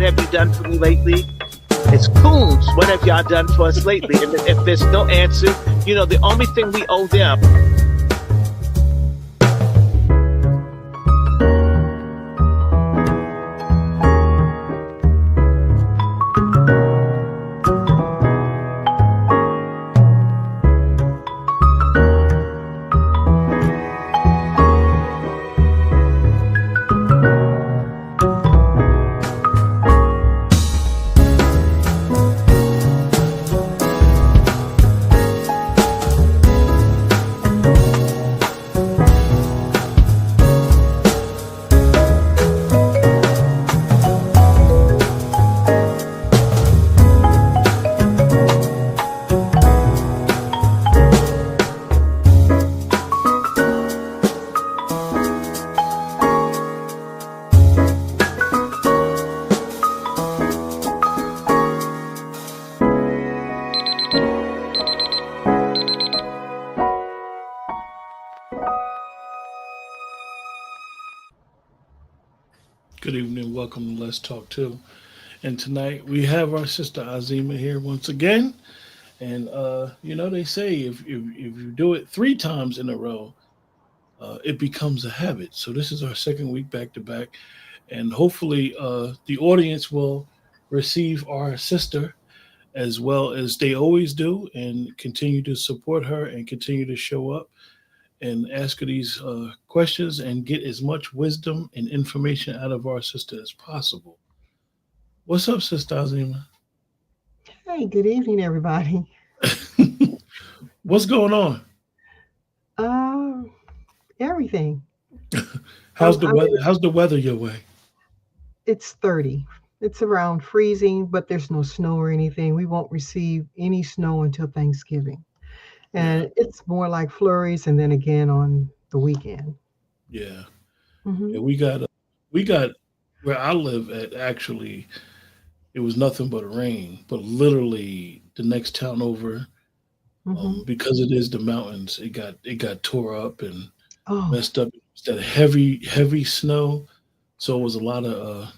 what have you done for me lately? It's Coons, what have y'all done for us lately? And if there's no answer, the only thing we owe them. Good evening. Welcome to Let's Talk Too. And tonight we have our sister Azima here once again. And they say if you do it 3 times in a row, it becomes a habit. So this is our second week back to back, and hopefully the audience will receive our sister as well as they always do, and continue to support her and continue to show up and ask her these questions and get as much wisdom and information out of our sister as possible. What's up, Sister Azima? Hey, good evening, everybody. What's going on? Everything. How's the weather? How's the weather your way? It's 30. It's around freezing, but there's no snow or anything. We won't receive any snow until Thanksgiving. And it's more like flurries, and then again on the weekend. Yeah. Mm-hmm. Yeah, we got where I live at, actually it was nothing but rain, but literally the next town over, because it is the mountains, it got tore up and messed up. It's that heavy snow. So it was a lot of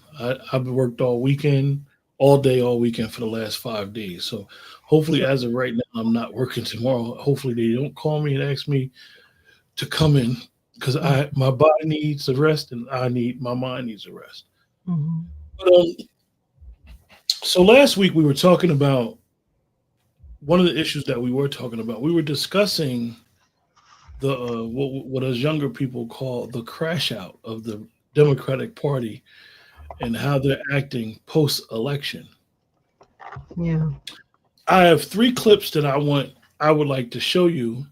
I've worked all weekend, all day, all weekend for the last 5 days. So hopefully, as of right now, I'm not working tomorrow. Hopefully they don't call me and ask me to come in, because my body needs a rest and my mind needs a rest. Mm-hmm. But, so last week we were talking about one of the issues that we were talking about. We were discussing the what us younger people call the crash out of the Democratic Party and how they're acting post-election. Yeah. I have 3 clips that I would like to show you.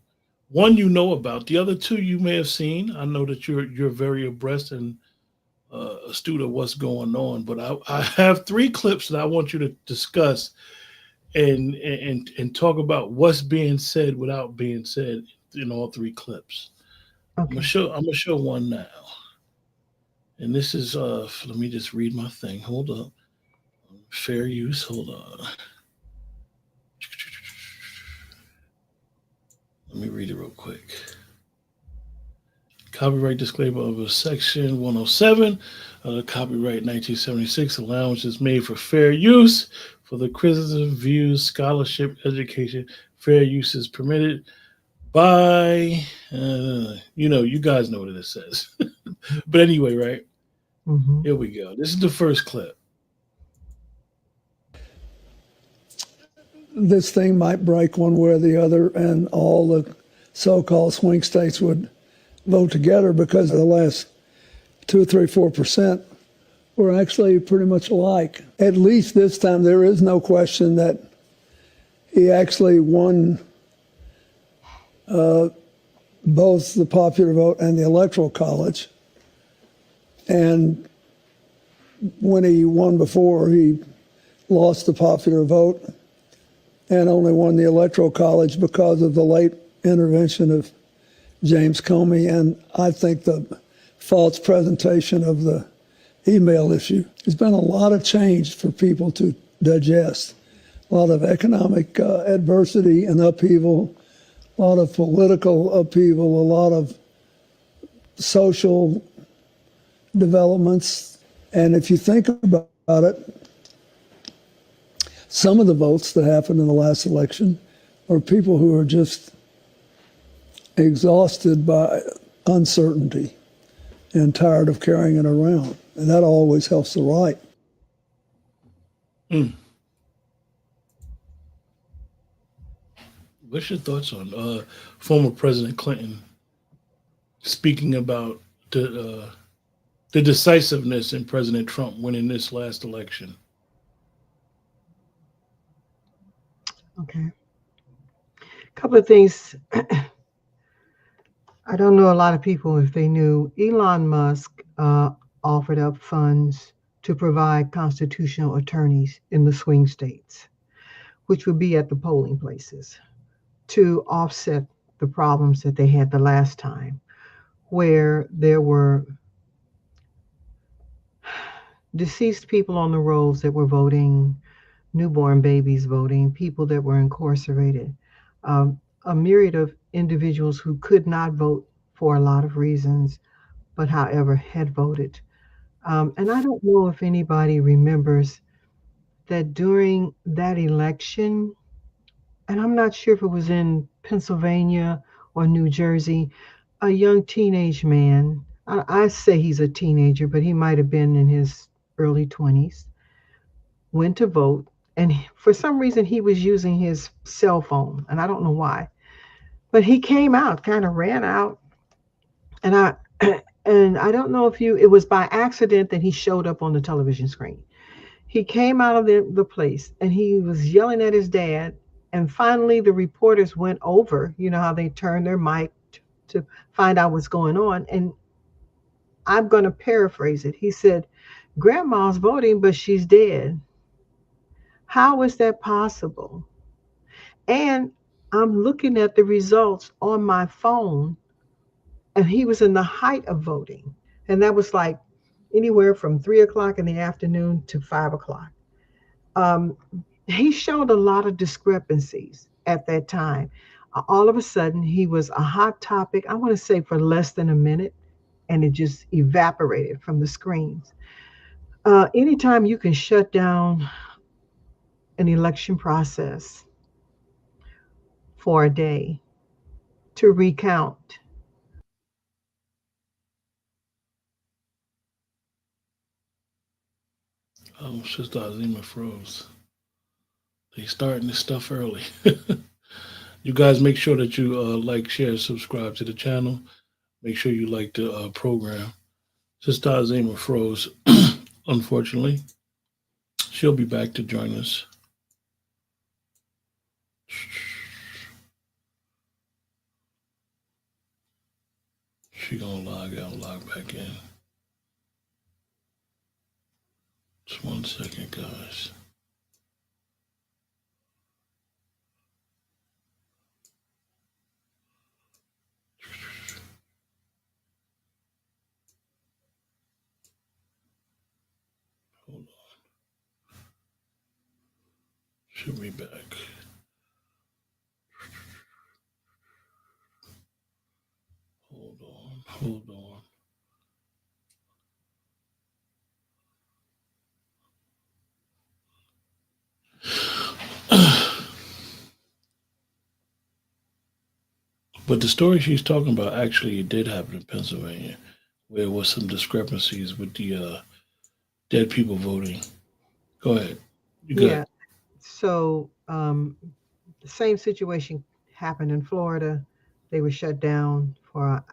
One you know about, the other 2 you may have seen. I know that you're very abreast and astute of what's going on, but I have 3 clips that I want you to discuss and talk about what's being said without being said in all 3 clips. Okay. I'm gonna show one now. And this is let me just read my thing. Hold up. Fair use. Hold on. Let me read it real quick. Copyright disclaimer of Section 107 of the Copyright 1976. Allowance is made for fair use for the criticism, views, scholarship, education. Fair use is permitted by, you guys know what it says. But anyway, right? Mm-hmm. Here we go. This is the first clip. This thing might break one way or the other, and all the so-called swing states would vote together, because of the last 2, 3, 4% were actually pretty much alike. At least this time, there is no question that he actually won both the popular vote and the electoral college. And when he won before, he lost the popular vote and only won the electoral college because of the late intervention of James Comey, and I think the false presentation of the email issue. There's been a lot of change for people to digest. A lot of economic adversity and upheaval, a lot of political upheaval, a lot of social developments. And if you think about about it. Some of the votes that happened in the last election are people who are just exhausted by uncertainty and tired of carrying it around. And that always helps the right. What's your thoughts on former President Clinton speaking about the decisiveness in President Trump winning this last election? Okay. A couple of things. I don't know a lot of people if they knew Elon Musk offered up funds to provide constitutional attorneys in the swing states, which would be at the polling places, to offset the problems that they had the last time, where there were deceased people on the rolls that were voting, newborn babies voting, people that were incarcerated, a myriad of individuals who could not vote for a lot of reasons, but however had voted. And I don't know if anybody remembers that during that election, and I'm not sure if it was in Pennsylvania or New Jersey, a young teenage man, I say he's a teenager, but he might have been in his early 20s, went to vote. And for some reason, he was using his cell phone, and I don't know why. But he came out, kind of ran out, and I and I don't know if it was by accident that he showed up on the television screen. He came out of the place and he was yelling at his dad. And finally, the reporters went over, you know how they turn their mic to find out what's going on. And I'm going to paraphrase it. He said, "Grandma's voting, but she's dead. How is that possible?" And I'm looking at the results on my phone, and he was in the height of voting. And that was like anywhere from 3 o'clock in the afternoon to 5 o'clock. Um, he showed a lot of discrepancies at that time. All of a sudden, he was a hot topic, I want to say for less than a minute, and it just evaporated from the screens. Anytime you can shut down an election process for a day to recount. Oh, Sister Azima froze. They starting this stuff early. You guys make sure that you like, share, subscribe to the channel. Make sure you like the program. Sister Azima froze, unfortunately. She'll be back to join us. She gonna log out, log back in. Just 1 second, guys. Hold on. She'll be back. Hold on. But the story she's talking about actually it did happen in Pennsylvania, where there was some discrepancies with the dead people voting. Go ahead. You good? Yeah. So the same situation happened in Florida. They were shut down for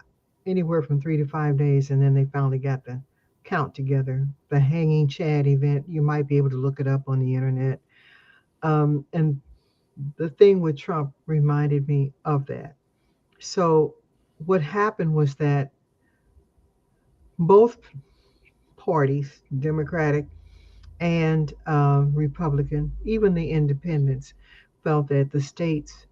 anywhere from 3 to 5 days, and then they finally got the count together. The hanging Chad event, you might be able to look it up on the internet. And the thing with Trump reminded me of that. So what happened was that both parties, Democratic and Republican, even the independents, felt that the states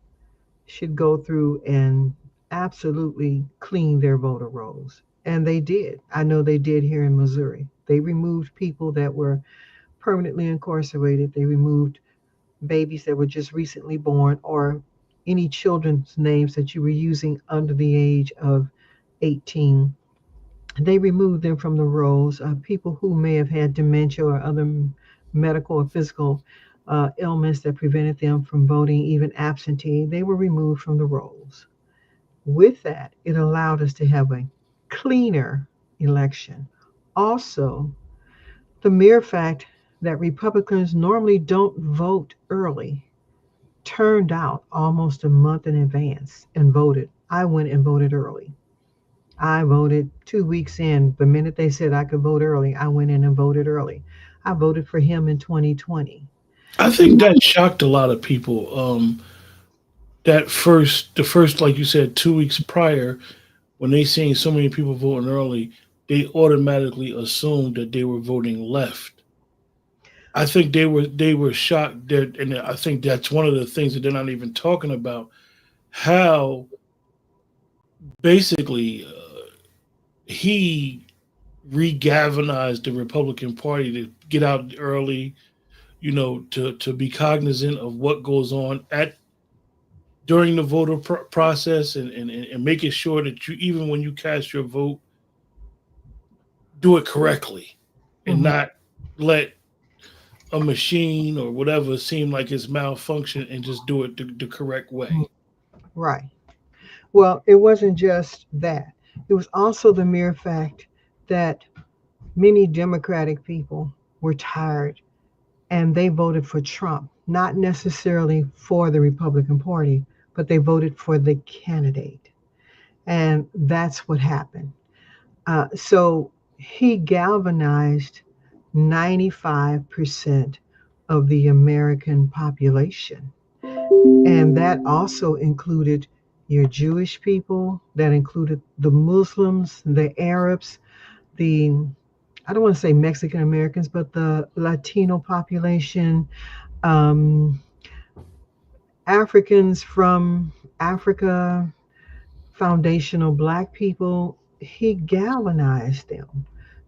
should go through and absolutely clean their voter rolls. And they did. I know they did here in Missouri. They removed people that were permanently incarcerated. They removed babies that were just recently born or any children's names that you were using under the age of 18. They removed them from the rolls. People who may have had dementia or other medical or physical ailments that prevented them from voting, even absentee, they were removed from the rolls. With that, it allowed us to have a cleaner election. Also, the mere fact that Republicans normally don't vote early turned out almost a month in advance and voted. I went and voted early. I voted 2 weeks in. The minute they said I could vote early, I went in and voted early. I voted for him in 2020. I think that shocked a lot of people. The first, like you said, 2 weeks prior, when they seen so many people voting early, they automatically assumed that they were voting left. I think they were shocked that, and I think that's one of the things that they're not even talking about. How basically he re-galvanized the Republican Party to get out early, to be cognizant of what goes on at during the voter process, and making sure that you, even when you cast your vote, do it correctly and Mhm. not let a machine or whatever seem like it's malfunction, and just do it the correct way. Right. Well, it wasn't just that. It was also the mere fact that many Democratic people were tired and they voted for Trump, not necessarily for the Republican Party, but they voted for the candidate. And that's what happened. So he galvanized 95% of the American population. And that also included your Jewish people, that included the Muslims, the Arabs, the, I don't want to say Mexican Americans, but the Latino population, um, Africans from Africa, foundational Black people. He galvanized them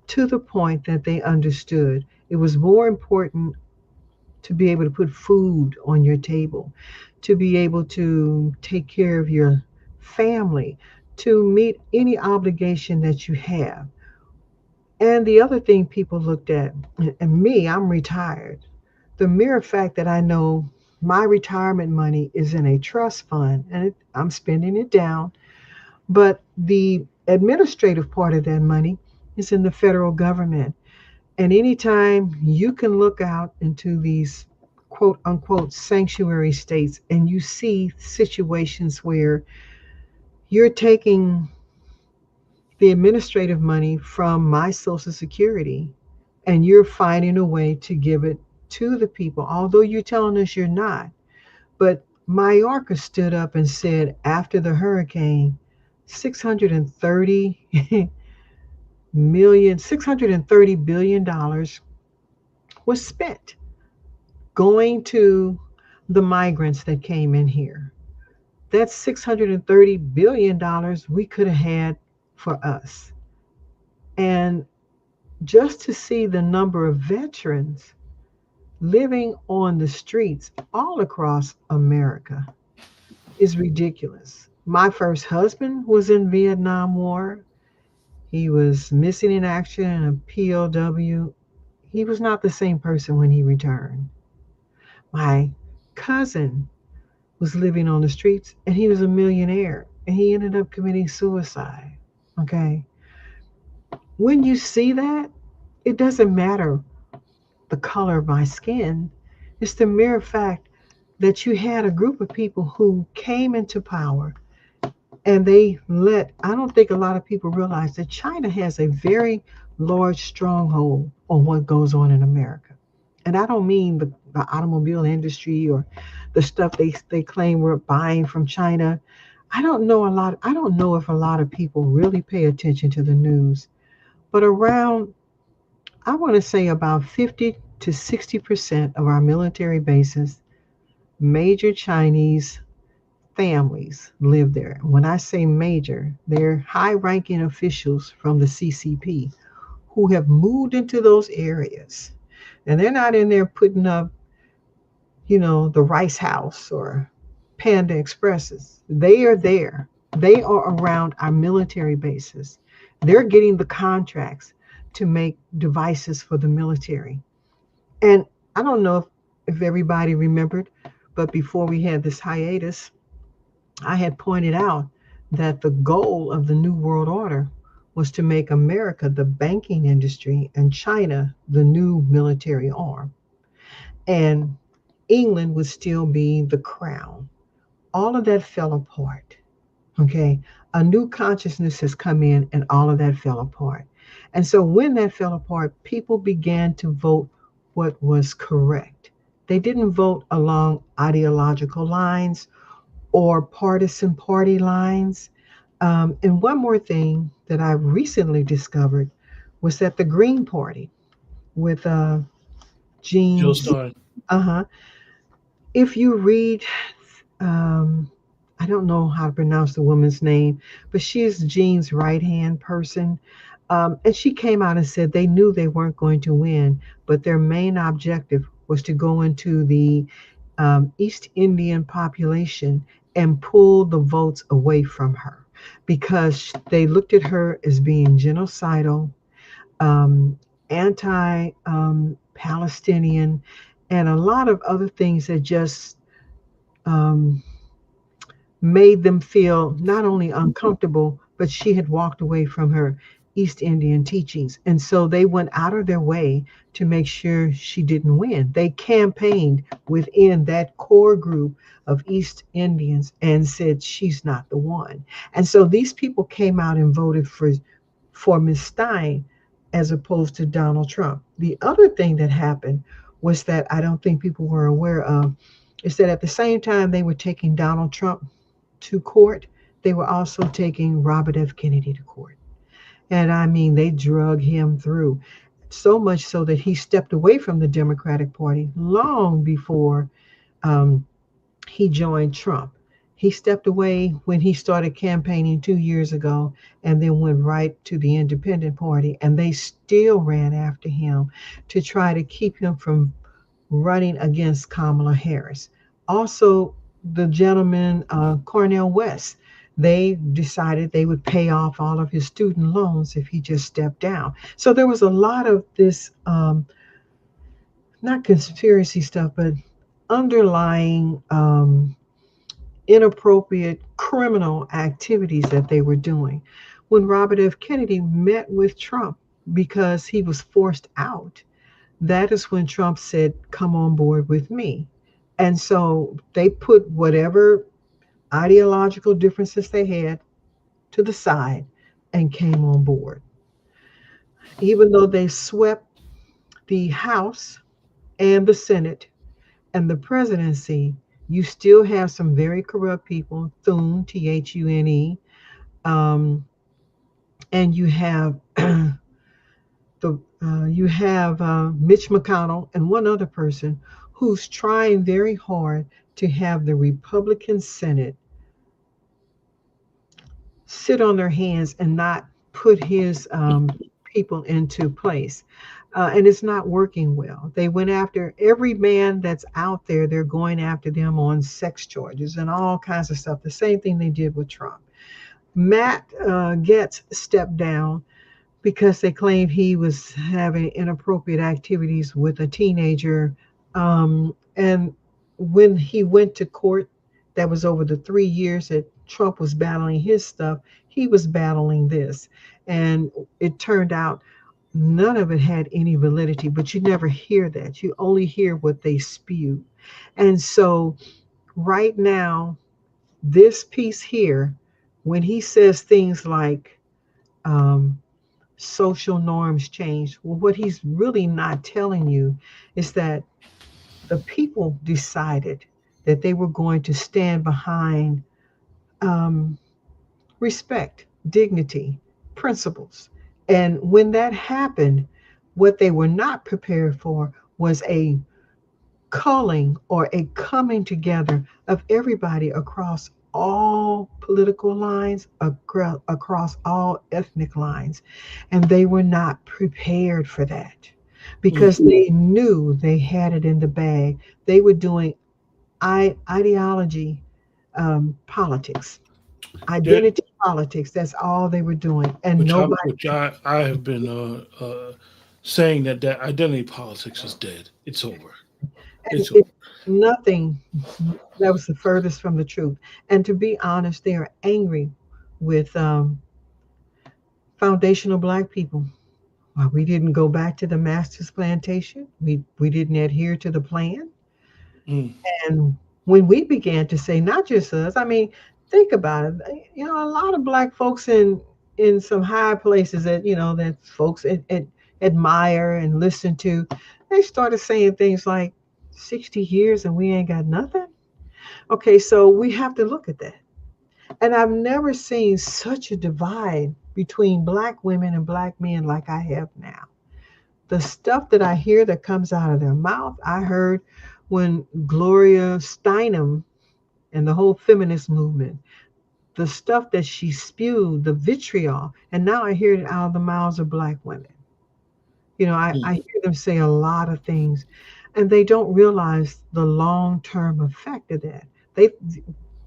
to the point that they understood it was more important to be able to put food on your table, to be able to take care of your family, to meet any obligation that you have. And the other thing people looked at, and me, I'm retired. The mere fact that I know my retirement money is in a trust fund and I'm spending it down, but the administrative part of that money is in the federal government. And anytime you can look out into these quote unquote sanctuary states and you see situations where you're taking the administrative money from my Social Security and you're finding a way to give it to the people, although you're telling us you're not. But Mayorkas stood up and said after the hurricane, 630 $630 billion was spent going to the migrants that came in here. That's $630 billion we could have had for us. And just to see the number of veterans living on the streets all across America is ridiculous. My first husband was in Vietnam War. He was missing in action and a POW. He was not the same person when he returned. My cousin was living on the streets and he was a millionaire and he ended up committing suicide. Okay. When you see that, it doesn't matter the color of my skin. It's the mere fact that you had a group of people who came into power and I don't think a lot of people realize that China has a very large stronghold on what goes on in America. And I don't mean the automobile industry or the stuff they claim we're buying from China. I don't know if a lot of people really pay attention to the news, but I want to say about 50 to 60% of our military bases, major Chinese families live there. When I say major, they're high ranking officials from the CCP who have moved into those areas. And they're not in there putting up, the Rice House or Panda Expresses. They are there. They are around our military bases. They're getting the contracts to make devices for the military. And I don't know if everybody remembered, but before we had this hiatus, I had pointed out that the goal of the New World Order was to make America the banking industry and China the new military arm. And England would still be the crown. All of that fell apart. Okay. A new consciousness has come in and all of that fell apart. And so when that fell apart, people began to vote what was correct. They didn't vote along ideological lines or partisan party lines. And one more thing that I recently discovered was that the Green Party with Joe Gene, Stein. uh-huh, if you read, um, I don't know how to pronounce the woman's name, but she is Gene's right hand person. And she came out and said they knew they weren't going to win, but their main objective was to go into the East Indian population and pull the votes away from her because they looked at her as being genocidal, um, anti Palestinian, and a lot of other things that just um, made them feel not only uncomfortable, but she had walked away from her East Indian teachings. And so they went out of their way to make sure she didn't win. They campaigned within that core group of East Indians and said she's not the one. And so these people came out and voted for Ms. Stein as opposed to Donald Trump. The other thing that happened was that I don't think people were aware of is that at the same time they were taking Donald Trump to court, they were also taking Robert F. Kennedy to court. And I mean, they drug him through so much so that he stepped away from the Democratic Party long before um, he joined Trump. He stepped away when he started campaigning 2 years ago and then went right to the Independent Party. And they still ran after him to try to keep him from running against Kamala Harris. Also, the gentleman, Cornel West, they decided they would pay off all of his student loans if he just stepped down. So there was a lot of this, not conspiracy stuff, but underlying inappropriate criminal activities that they were doing. When Robert F. Kennedy met with Trump because he was forced out, that is when Trump said, come on board with me. And so they put whatever ideological differences they had to the side and came on board. Even though they swept the House and the Senate and the presidency, you still have some very corrupt people, Thune, Thune, and you have Mitch McConnell and one other person who's trying very hard to have the Republican Senate sit on their hands and not put his people into place. And it's not working well. They went after every man that's out there. They're going after them on sex charges and all kinds of stuff. The same thing they did with Trump. Matt Getz stepped down because they claimed he was having inappropriate activities with a teenager. And when he went to court, that was over the 3 years that Trump was battling his stuff, he was battling this. And it turned out none of it had any validity, but you never hear that. You only hear what they spew. And so right now, this piece here, when he says things like, social norms change. Well, what he's really not telling you is that the people decided that they were going to stand behind um, respect, dignity, principles. And when that happened, what they were not prepared for was a culling or a coming together of everybody across all political lines, across all ethnic lines. And they were not prepared for that because they knew they had it in the bag. They were doing ideology politics. Yeah, Identity politics. That's all they were doing, and nobody. which I have been saying that identity politics is dead. It's over. And It's over. it's nothing that was the furthest from the truth. And to be honest, they are angry with foundational Black people. Well, we didn't go back to the master's plantation. We didn't adhere to the plan. Mm, And when we began to say, not just us, I mean, think about it. You know, a lot of Black folks in some high places that that folks admire and listen to, they started saying things like 60 years and we ain't got nothing. Okay, so we have to look at that. And I've never seen such a divide between Black women and Black men like I have now. The stuff that I hear that comes out of their mouth, I heard when Gloria Steinem and the whole feminist movement, the stuff that she spewed, the vitriol, and now I hear it out of the mouths of Black women. I mm. hear them say a lot of things, and they don't realize the long term effect of that. They,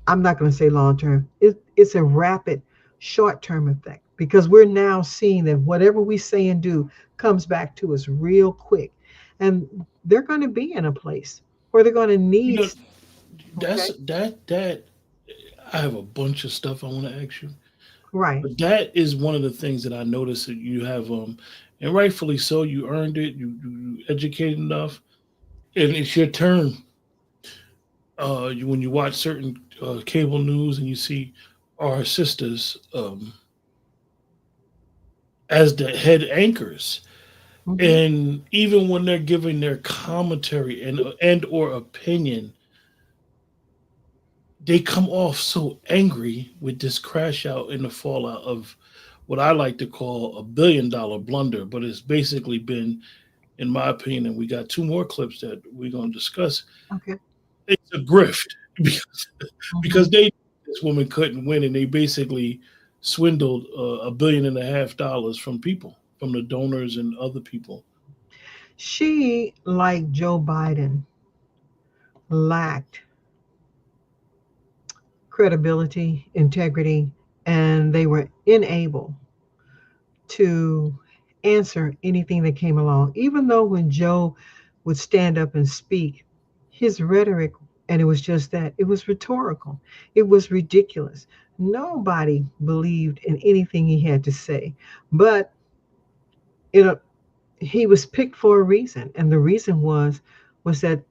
I'm not going to say long term. It's a rapid short term effect because we're now seeing that whatever we say and do comes back to us real quick, and they're going to be in a place where they're going to You need. know, Okay, that I have a bunch of stuff I want to ask you. right. But that is one of the things that I noticed that you have, and rightfully so. You earned it. You educated enough, and it's your turn. When you watch certain cable news and you see our sisters as the head anchors, Hmm. and even when they're giving their commentary and or opinion, they come off so angry with this crash out and the fallout of what I like to call $1 billion blunder, but it's basically been, in my opinion, and we got two more clips that we're going to discuss. Okay. It's a grift because Hmm. they this woman couldn't win, and they basically swindled $1.5 billion from people, from the donors and other people. She, like Joe Biden, lacked credibility, integrity, and they were unable to answer anything that came along. Even though when Joe would stand up and speak, his rhetoric, and it was just that, it was rhetorical, it was ridiculous. Nobody believed in anything he had to say. But you know, he was picked for a reason, and the reason was that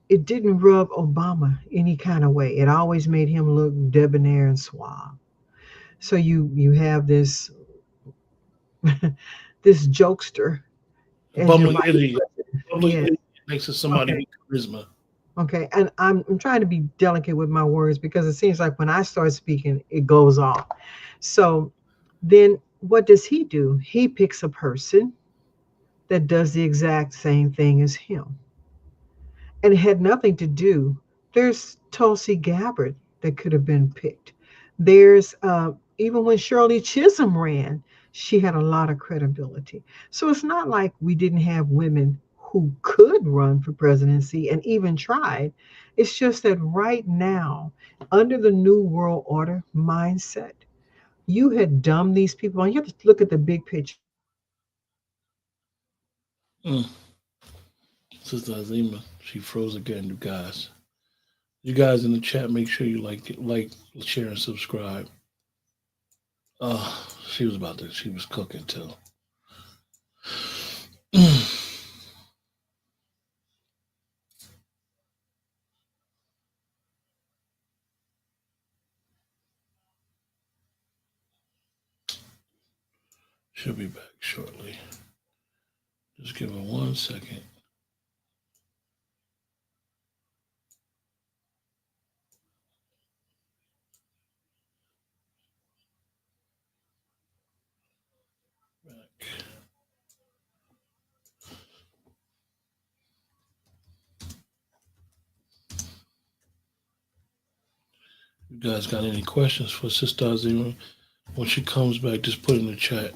it didn't rub Obama any kind of way. It always made him look debonair and suave. So you have this this jokester A as your bumbling vice idiot, president. bumbling Yes. idiot makes it somebody Okay. with charisma. Okay. And I'm trying to be delicate with my words because it seems like when I start speaking, it goes off. So then what does he do? He picks a person that does the exact same thing as him. And it had nothing to do. There's Tulsi Gabbard that could have been picked. There's even when Shirley Chisholm ran, she had a lot of credibility. So it's not like we didn't have women who could run for presidency and even tried. It's just that right now, under the new world order mindset, you had dumbed these people. And you have to look at the big picture. Mm. Sister Azima, she froze again, you guys. You guys in the chat, make sure you share, and subscribe. She was she was cooking too. She'll be back shortly. Just give her 1 second. Back. You guys got any questions for Sister Azima? When she comes back, just put in the chat.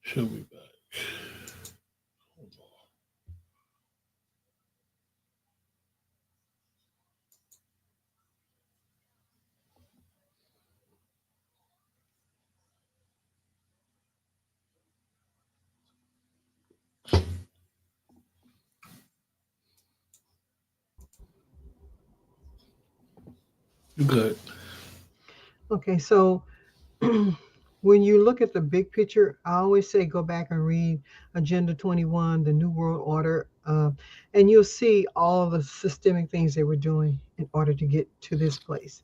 She'll be back. Hold on. You good? Okay, so when you look at the big picture, I always say go back and read Agenda 21, the New World Order, and you'll see all the systemic things they were doing in order to get to this place.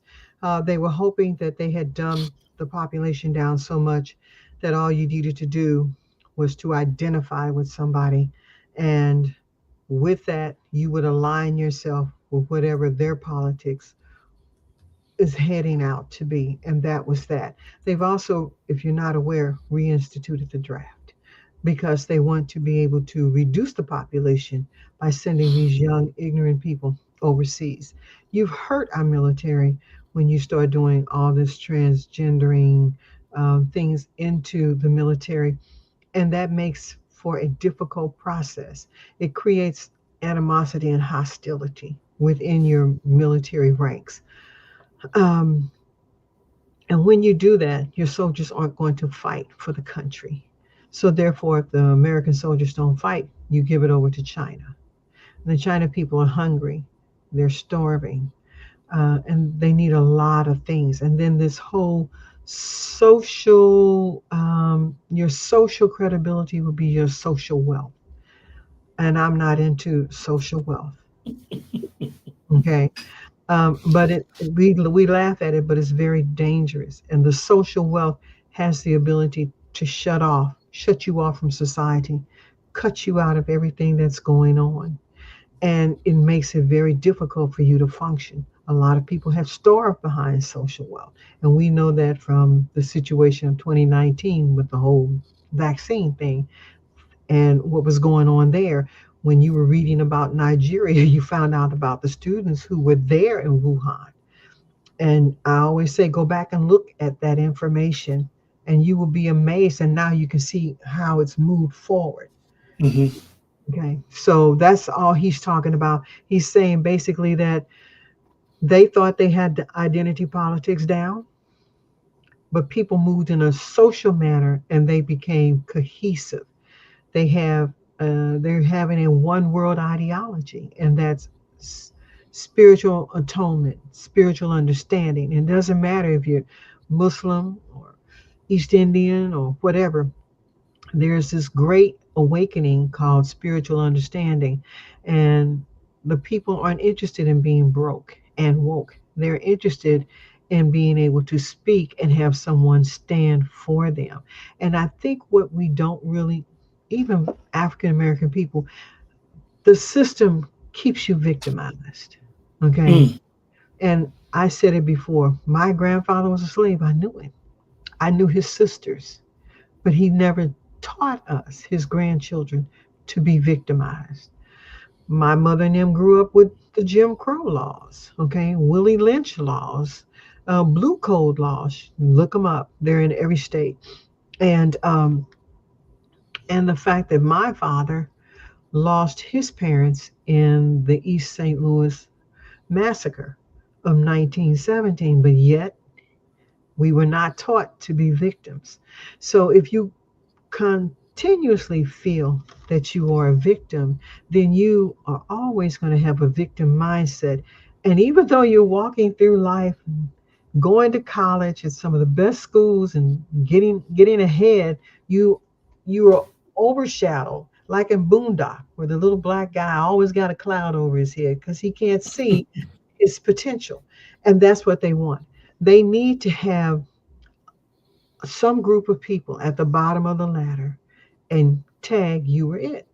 They were hoping that they had dumbed the population down so much that all you needed to do was to identify with somebody. And with that, you would align yourself with whatever their politics is heading out to be, and that was that. They've also, if you're not aware, reinstituted the draft because they want to be able to reduce the population by sending these young, ignorant people overseas. You've hurt our military when you start doing all this transgendering things into the military, and that makes for a difficult process. It creates animosity and hostility within your military ranks. Um, and when you do that, your soldiers aren't going to fight for the country. So therefore, if the American soldiers don't fight, you give it over to China. And the China people are hungry, they're starving, and they need a lot of things. And then this whole your social credibility will be your social wealth. And I'm not into social wealth. Okay. But we laugh at it, but it's very dangerous. And the social wealth has the ability to shut you off from society, cut you out of everything that's going on. And it makes it very difficult for you to function. A lot of people have starved behind social wealth. And we know that from the situation of 2019 with the whole vaccine thing and what was going on there. When you were reading about Nigeria, you found out about the students who were there in Wuhan. And I always say, go back and look at that information, and you will be amazed. And now you can see how it's moved forward. Mm-hmm. Okay. So that's all he's talking about. He's saying basically that they thought they had the identity politics down, but people moved in a social manner and they became cohesive. They have they're having a one world ideology, and that's spiritual atonement, spiritual understanding. It doesn't matter if you're Muslim or East Indian or whatever. There's this great awakening called spiritual understanding, and the people aren't interested in being broke and woke. They're interested in being able to speak and have someone stand for them. And I think what we don't really, even African American people, the system keeps you victimized. Okay. Mm. And I said it before, my grandfather was a slave. I knew it. I knew his sisters, but he never taught us, his grandchildren, to be victimized. My mother and them grew up with the Jim Crow laws, okay, Willie Lynch laws, Blue Code laws. Look them up; they're in every state. And the fact that my father lost his parents in the East St. Louis massacre of 1917, but yet we were not taught to be victims. So if you continuously feel that you are a victim, then you are always going to have a victim mindset. And even though you're walking through life, going to college at some of the best schools and getting ahead, you are overshadowed, like in Boondock, where the little black guy always got a cloud over his head because he can't see his potential. And that's what they want. They need to have some group of people at the bottom of the ladder and tag you were it.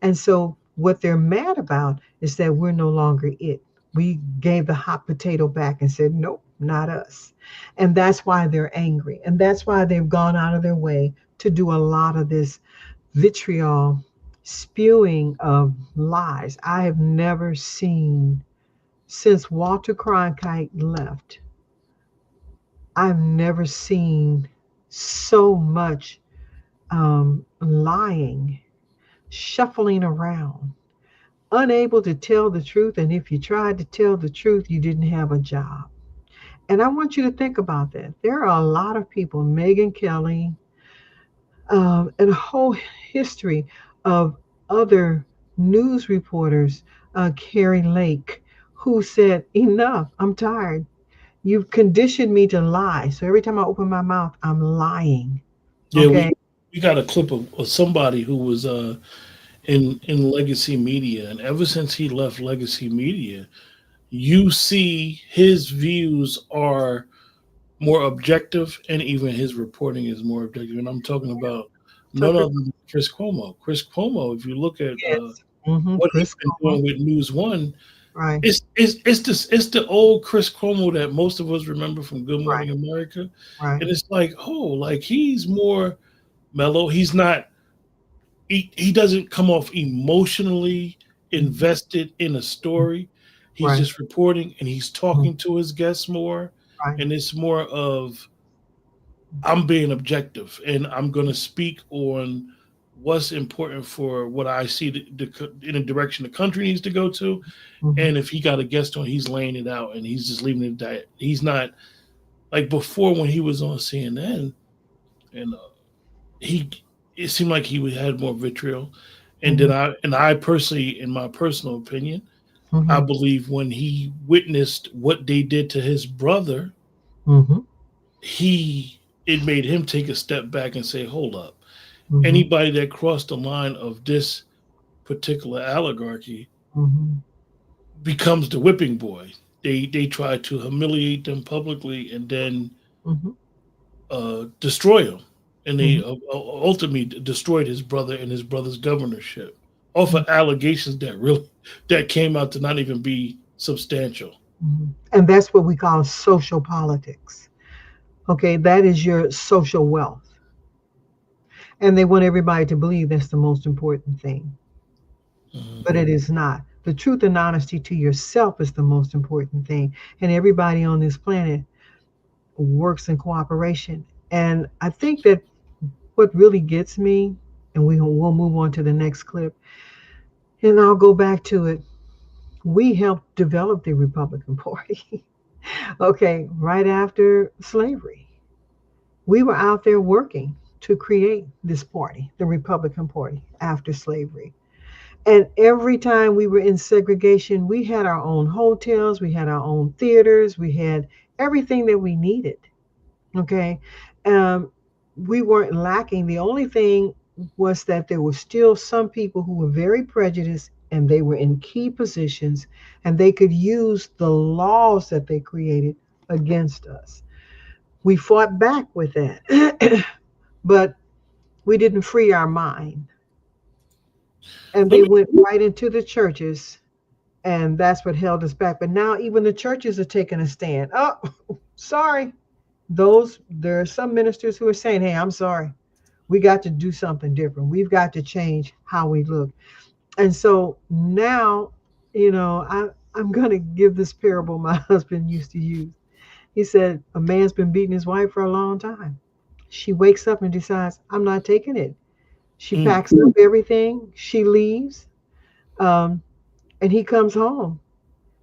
And so what they're mad about is that we're no longer it. We gave the hot potato back and said, nope, not us. And that's why they're angry. And that's why they've gone out of their way to do a lot of this vitriol spewing of lies. I have never seen, since Walter Cronkite left, I've never seen so much lying, shuffling around, unable to tell the truth. And if you tried to tell the truth, you didn't have a job. And I want you to think about that. There are a lot of people, Megyn Kelly, and a whole history of other news reporters, Carrie Lake, who said, enough, I'm tired. You've conditioned me to lie. So every time I open my mouth, I'm lying. Yeah, Okay. we got a clip of somebody who was in legacy media, and ever since he left legacy media, you see his views are more objective, and even his reporting is more objective. And I'm talking about none Tucker, other than Chris Cuomo. Chris Cuomo, if you look at yes. what he's Chris been Cuomo. doing with News One, Right, it's the old Chris Cuomo that most of us remember from Good right, Morning America, right. and it's like, oh, like he's more mellow. He's not. He doesn't come off emotionally Mhm. invested in a story. He's Right, just reporting, and he's mhm, talking to his guests more, right. and it's more of I'm being objective, and I'm going to speak on what's important for what I see in the direction the country needs to go to. Mhm, And if he got a guest on, he's laying it out, and he's just leaving it at that. He's not like before when he was on CNN, and he it seemed like he had more vitriol. And mhm, then I personally, in my personal opinion, I mhm, believe when he witnessed what they did to his brother, mhm, he it made him take a step back and say, "Hold up! mhm, Anybody that crossed the line of this particular oligarchy mhm, becomes the whipping boy." They try to humiliate them publicly and then mhm, destroy him, and they mhm, ultimately destroyed his brother and his brother's governorship off mhm, of allegations that came out to not even be substantial. mhm. And that's what we call social politics. Okay, that is your social wealth. And they want everybody to believe that's the most important thing, Mhm. but it is not. The truth and honesty to yourself is the most important thing. And everybody on this planet works in cooperation. And I think that what really gets me, and we'll move on to the next clip, and I'll go back to it. We helped develop the Republican Party. Okay, right after slavery, we were out there working to create this party, the Republican Party, after slavery. And every time we were in segregation, we had our own hotels, we had our own theaters, we had everything that we needed. Okay. Um, we weren't lacking. The only thing was that there were still some people who were very prejudiced and they were in key positions and they could use the laws that they created against us. We fought back with that, but we didn't free our mind. And Let they me went right into the churches, and that's what held us back. But now even the churches are taking a stand. Oh, sorry. There are some ministers who are saying, hey, I'm sorry. We got to do something different. We've got to change how we look. And so now, I'm going to give this parable my husband used to use. He said, a man's been beating his wife for a long time. She wakes up and decides, I'm not taking it. She mm, packs up everything, she leaves, um, and he comes home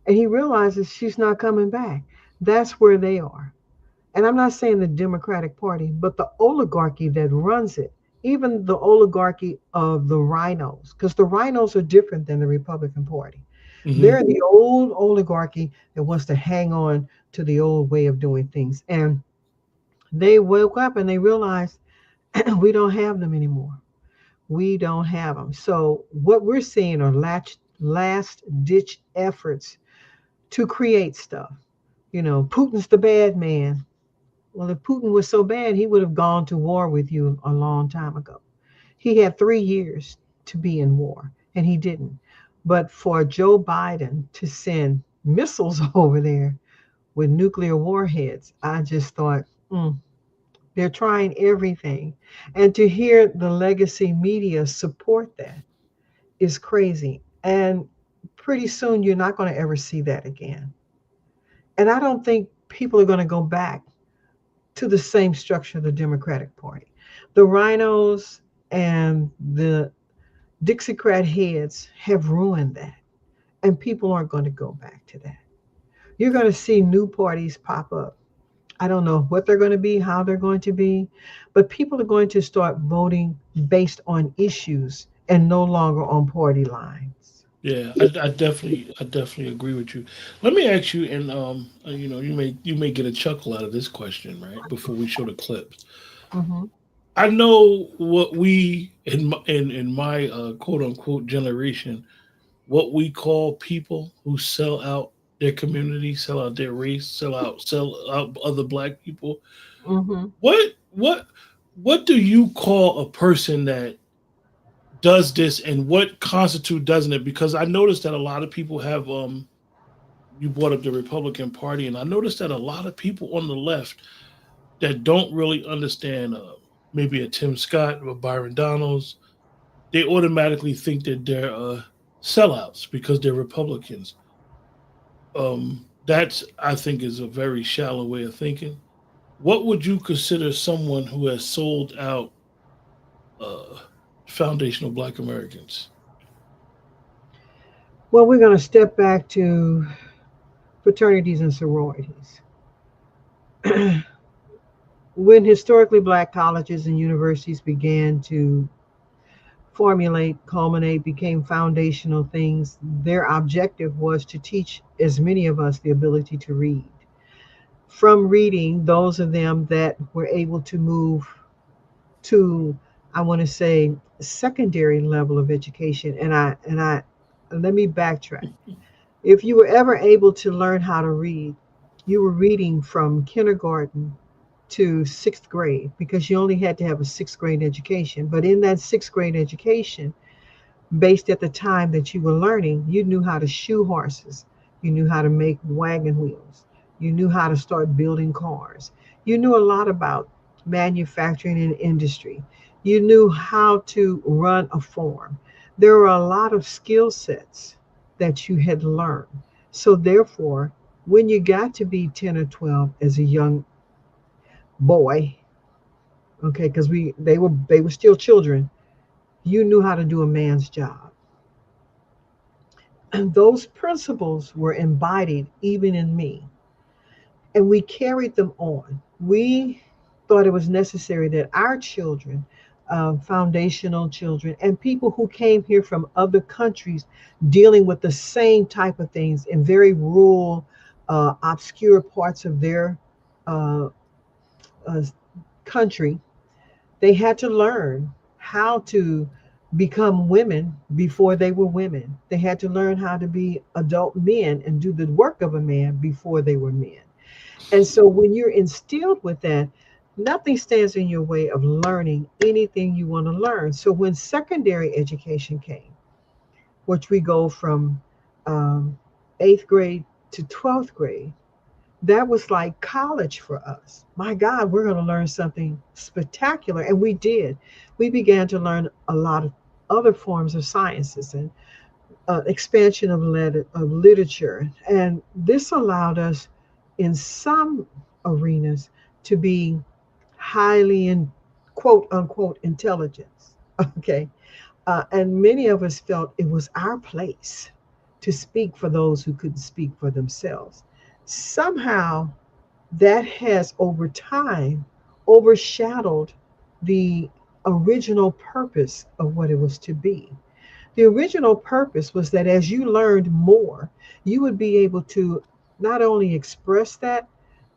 and he realizes she's not coming back. That's where they are. And I'm not saying the Democratic Party, but the oligarchy that runs it, even the oligarchy of the rhinos, because the rhinos are different than the Republican Party. mhm. They're the old oligarchy that wants to hang on to the old way of doing things. And they woke up and they realized we don't have them anymore. We don't have them. So what we're seeing are last ditch efforts to create stuff. Putin's the bad man. Well, if Putin was so bad, he would have gone to war with you a long time ago. He had 3 years to be in war, and he didn't. But for Joe Biden to send missiles over there with nuclear warheads, I just thought, they're trying everything. And to hear the legacy media support that is crazy. And pretty soon, you're not going to ever see that again. And I don't think people are going to go back to the same structure of the Democratic Party. The rhinos and the Dixiecrat heads have ruined that, and people aren't going to go back to that. You're going to see new parties pop up. I don't know what they're going to be, how they're going to be, but people are going to start voting based on issues and no longer on party lines. Yeah, I definitely agree with you. Let me ask you, and you may get a chuckle out of this question, right? Before we show the clips, Hmm. I know what we in my quote unquote generation, what we call people who sell out their community, sell out their race, sell out other black people. Hmm. What do you call a person that does this, and what constitute doesn't it? Because I noticed that a lot of people have you brought up the Republican Party, and I noticed that a lot of people on the left that don't really understand maybe a Tim Scott or Byron Donalds, they automatically think that they're sellouts because they're Republicans. That's, I think, is a very shallow way of thinking. What would you consider someone who has sold out uh, foundational Black Americans? Well, we're going to step back to fraternities and sororities. When historically black colleges and universities began to formulate, culminate, became foundational things, their objective was to teach as many of us the ability to read. From reading, those of them that were able to move to, I want to say, secondary level of education. And I let me backtrack. If you were ever able to learn how to read, you were reading from kindergarten to sixth grade because you only had to have a sixth grade education. But in that sixth grade education, based at the time that you were learning, you knew how to shoe horses, you knew how to make wagon wheels, you knew how to start building cars, you knew a lot about manufacturing and industry, you knew how to run a farm. There were a lot of skill sets that you had learned. So, therefore, when you got to be 10 or 12 as a young boy, okay, because they were still children, you knew how to do a man's job. And those principles were embodied even in me, and we carried them on. We thought it was necessary that our children, foundational children, and people who came here from other countries dealing with the same type of things in very rural, obscure parts of their uh, uh, country, they had to learn how to become women before they were women. They had to learn how to be adult men and do the work of a man before they were men. And so when you're instilled with that, nothing stands in your way of learning anything you want to learn. So when secondary education came, which we go from um, eighth grade to 12th grade, that was like college for us. My God, we're going to learn something spectacular. And we did. We began to learn a lot of other forms of sciences and expansion of literature. And this allowed us, in some arenas, to be highly in quote unquote intelligence. Okay. And many of us felt it was our place to speak for those who couldn't speak for themselves. Somehow, that has over time overshadowed the original purpose of what it was to be. The original purpose was that as you learned more, you would be able to not only express that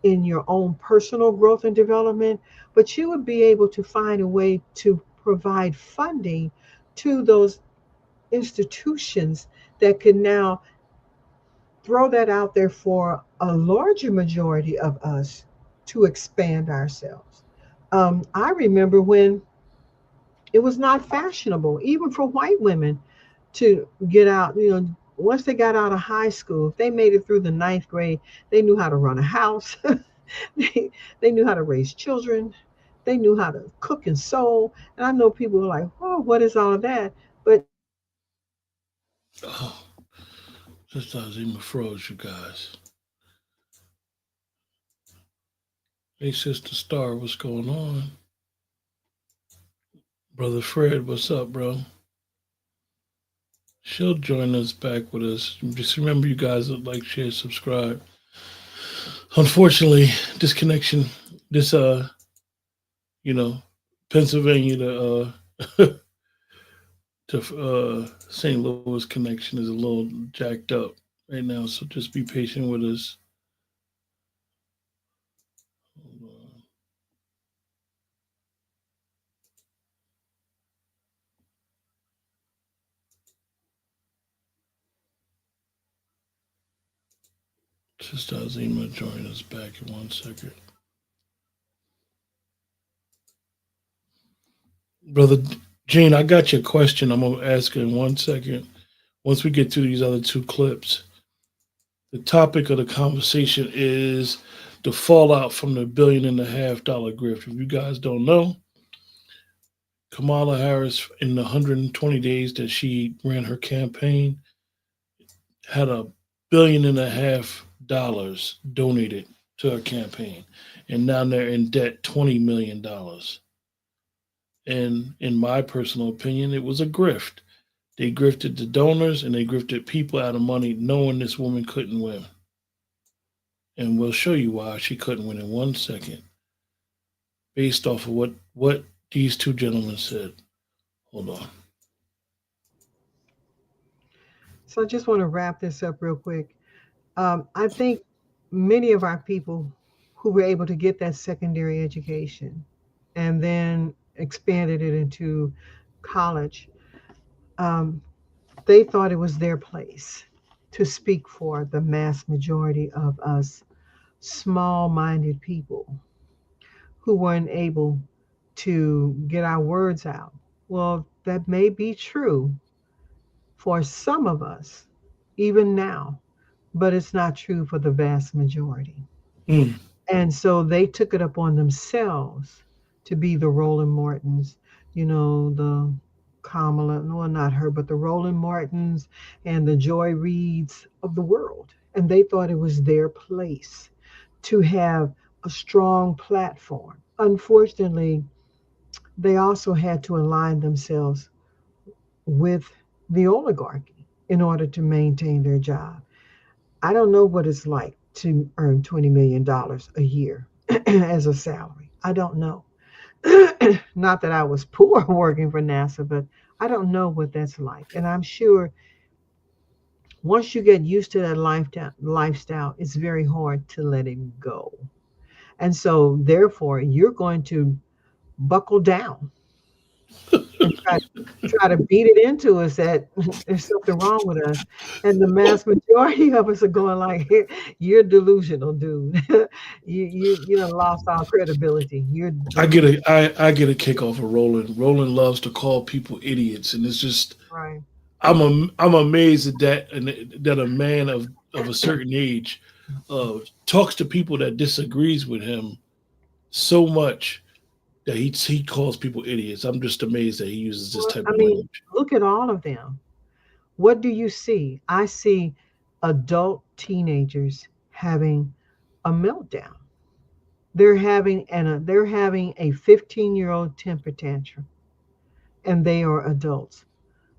in your own personal growth and development, but you would be able to find a way to provide funding to those institutions that could now throw that out there for a larger majority of us to expand ourselves. I remember when it was not fashionable, even for white women, to get out. Once they got out of high school, if they made it through the ninth grade, they knew how to run a house, they, they knew how to raise children, they knew how to cook and sew. And I know people were like, oh, what is all of that? But Oh, Sister Azima froze, you guys. Hey, Sister Star, what's going on? Brother Fred, what's up, bro? She'll join us back with us. Just remember, you guys that like, share, subscribe. Unfortunately, this connection, this you know, Pennsylvania to St. Louis connection is a little jacked up right now, so just be patient with us. Sister Azima, join us back in 1 second. Brother Gene, I got your question. I'm gonna ask it in 1 second. Once we get through these other two clips, the topic of the conversation is the fallout from the $1.5 billion grift. If you guys don't know, Kamala Harris, in the 120 days that she ran her campaign, had $1.5 billion donated to her campaign, and now they're in debt $20 million. And in my personal opinion, it was a grift. They grifted the donors and they grifted people out of money, knowing this woman couldn't win. And we'll show you why she couldn't win in 1 second, based off of what these two gentlemen said. Hold on. So I just want to wrap this up real quick. I think many of our people who were able to get that secondary education and then expanded it into college, um, they thought it was their place to speak for the mass majority of us small minded people who weren't able to get our words out. Well, that may be true for some of us, even now, but it's not true for the vast majority. Mm. And so they took it upon themselves to be the Roland Martins, the Kamala, well, not her, but the Roland Martins and the Joy Reids of the world. And they thought it was their place to have a strong platform. Unfortunately, they also had to align themselves with the oligarchy in order to maintain their job. I don't know what it's like to earn $20 million a year as a salary. I don't know. Not that I was poor working for NASA, but I don't know what that's like. And I'm sure once you get used to that lifestyle, it's very hard to let it go. And so, therefore, you're going to buckle down and try to beat it into us that there's something wrong with us. And the mass majority of us are going like, "You're delusional, dude. You done lost all credibility. You're I get delusional." I get a kick off of Roland. Roland loves to call people idiots, and it's just Right. I'm amazed at that, and that a man of a certain age talks to people that disagrees with him so much that he calls people idiots. I'm just amazed that he uses this Well, type I of mean, language. look at all of them. What do you see? I see adult teenagers having a meltdown. They're having a 15-year-old temper tantrum, and they are adults.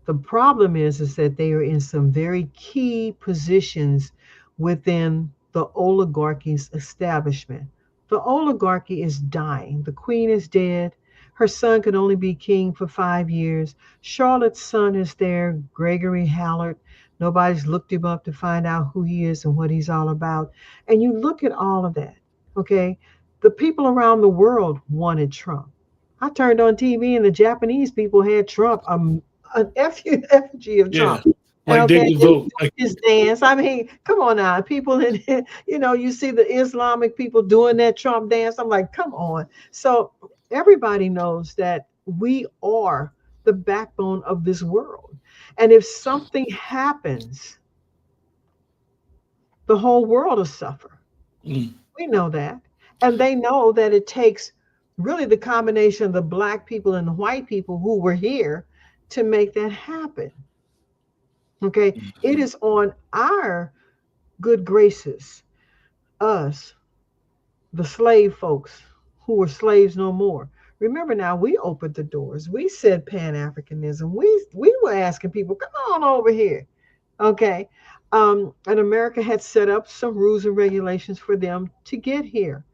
The problem is that they are in some very key positions within the oligarchy's establishment. The oligarchy is dying. The queen is dead. Her son could only be king for 5 years. Charlotte's son is there, Gregory Hallard. Nobody's looked him up to find out who he is and what he's all about. And you look at all of that, okay? The people around the world wanted Trump. I turned on TV and the Japanese people had Trump, an effigy of Yeah, Trump. And like they okay, can and vote. Like his dance. I mean, come on now. People in, you see the Islamic people doing that Trump dance. I'm like, come on. So everybody knows that we are the backbone of this world. And if something happens, the whole world will suffer. mm, We know that. And they know that it takes really the combination of the black people and the white people who were here to make that happen. Okay. It is on our good graces, us, the slave folks who were slaves no more. Remember now, we opened the doors. We said Pan-Africanism. We were asking people, come on over here. Okay. And America had set up some rules and regulations for them to get here.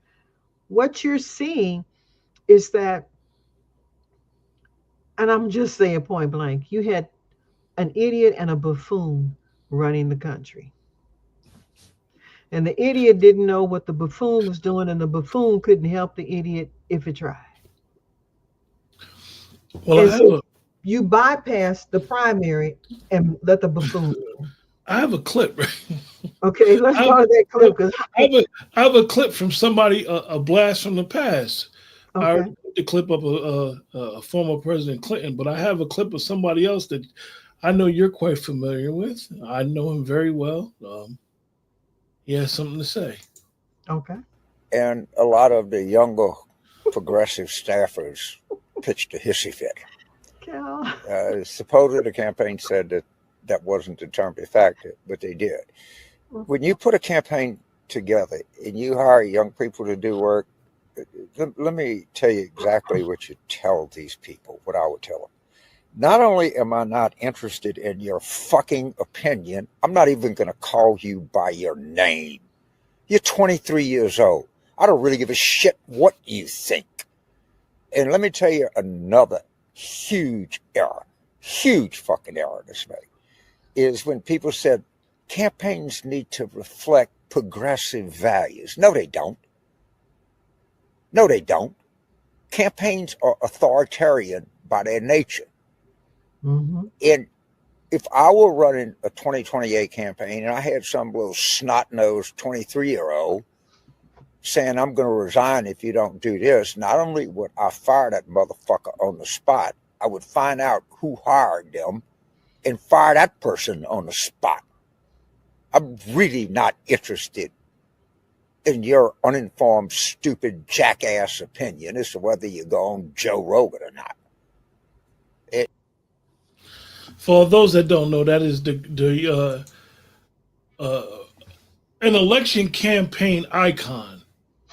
What you're seeing is that, and I'm just saying point blank, you had an idiot and a buffoon running the country. And the idiot didn't know what the buffoon was doing, and the buffoon couldn't help the idiot if it tried. Well, And so you bypass the primary and let the buffoon in. I have a clip. Right? Okay, let's I go have, to that clip. Cause I have a clip from somebody, a blast from the past. I okay, already put the clip of a former President Clinton, but I have a clip of somebody else that I know you're quite familiar with. I know him very well. He has something to say. okay. And a lot of the younger progressive staffers pitched a hissy fit. Cal. Supposedly the campaign said that that wasn't the term de facto, but they did. When you put a campaign together and you hire young people to do work, let me tell you exactly what you tell these people, what I would tell them. Not only am I not interested in your fucking opinion, I'm not even going to call you by your name. You're 23 years old. I don't really give a shit what you think. And let me tell you another huge error, huge fucking error this made, is when people said campaigns need to reflect progressive values. No, they don't. No, they don't. Campaigns are authoritarian by their nature. Mm-hmm. And if I were running a 2028 campaign and I had some little snot-nosed 23-year-old saying, I'm going to resign if you don't do this, not only would I fire that motherfucker on the spot, I would find out who hired them and fire that person on the spot. I'm really not interested in your uninformed, stupid, jackass opinion as to whether you go on Joe Rogan or not. For those that don't know, that is an election campaign icon,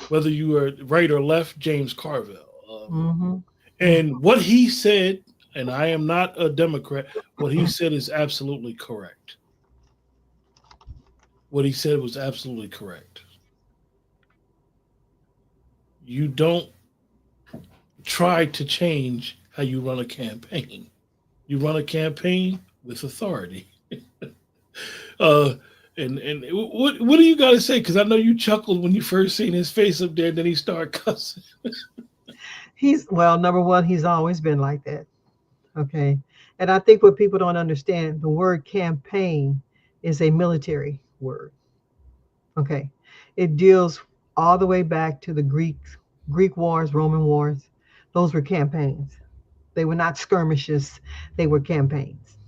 whether you are right or left, James Carville. Mm-hmm. And what he said, and I am not a Democrat, what he said is absolutely correct. What he said was absolutely correct. You don't try to change how you run a campaign. You run a campaign with authority. And what do you got to say? Because I know you chuckled when you first seen his face up there, and then he started cussing. Well, number one, he's always been like that. Okay. And I think what people don't understand, the word campaign is a military word. Okay. It deals all the way back to the Greek wars, Roman wars. Those were campaigns. They were not skirmishes, they were campaigns.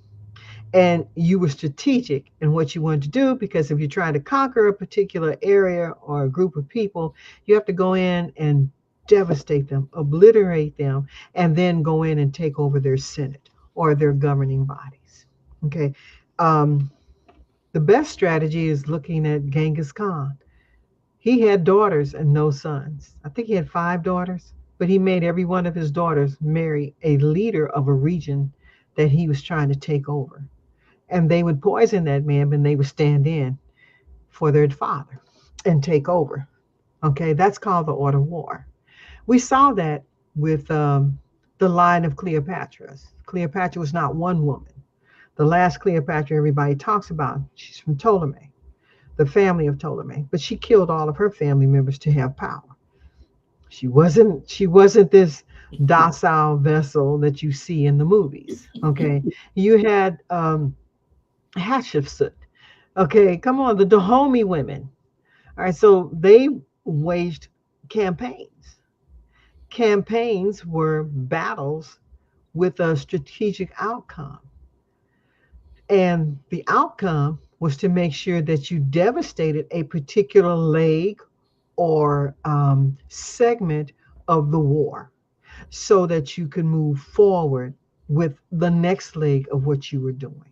And you were strategic in what you wanted to do, because if you're trying to conquer a particular area or a group of people, you have to go in and devastate them, obliterate them, and then go in and take over their Senate or their governing bodies. Okay. The best strategy is looking at Genghis Khan. He had daughters and no sons. I think he had 5 daughters, but he made every one of his daughters marry a leader of a region that he was trying to take over. And they would poison that man, and they would stand in for their father and take over. Okay, that's called the Order of War. We saw that with the line of Cleopatra's. Cleopatra was not one woman. The last Cleopatra everybody talks about, she's from Ptolemy, the family of Ptolemy, but she killed all of her family members to have power. She wasn't this docile vessel that you see in the movies. Okay, you had Hatshepsut. Okay, come on, the Dahomey women. All right, so they waged campaigns. Campaigns were battles with a strategic outcome. And the outcome was to make sure that you devastated a particular leg or segment of the war so that you can move forward with the next leg of what you were doing.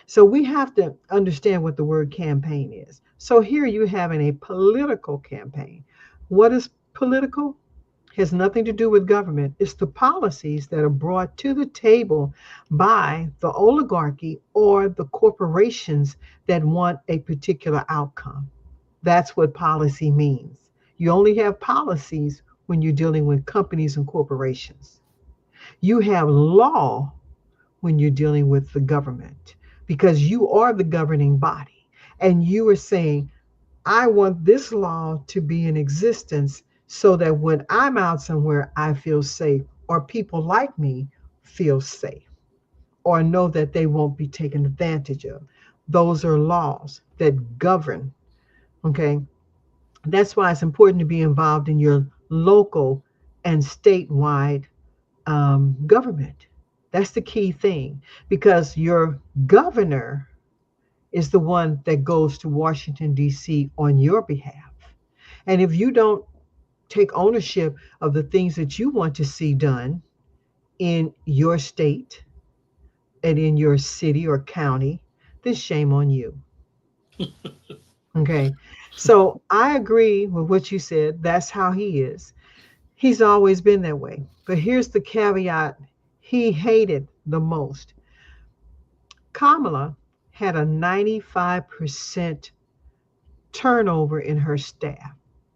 So we have to understand what the word campaign is. So here you having a political campaign. What is political? Has nothing to do with government. It's the policies that are brought to the table by the oligarchy or the corporations that want a particular outcome. That's what policy means. You only have policies when you're dealing with companies and corporations. You have law when you're dealing with the government because you are the governing body. And you are saying, I want this law to be in existence so that when I'm out somewhere, I feel safe, or people like me feel safe, or know that they won't be taken advantage of. Those are laws that govern. Okay. That's why it's important to be involved in your local and statewide government. That's the key thing because your governor is the one that goes to Washington, D.C. on your behalf. And if you don't take ownership of the things that you want to see done in your state and in your city or county, then shame on you. Okay. So I agree with what you said. That's how he is. He's always been that way. But here's the caveat he hated the most. Kamala had a 95% turnover in her staff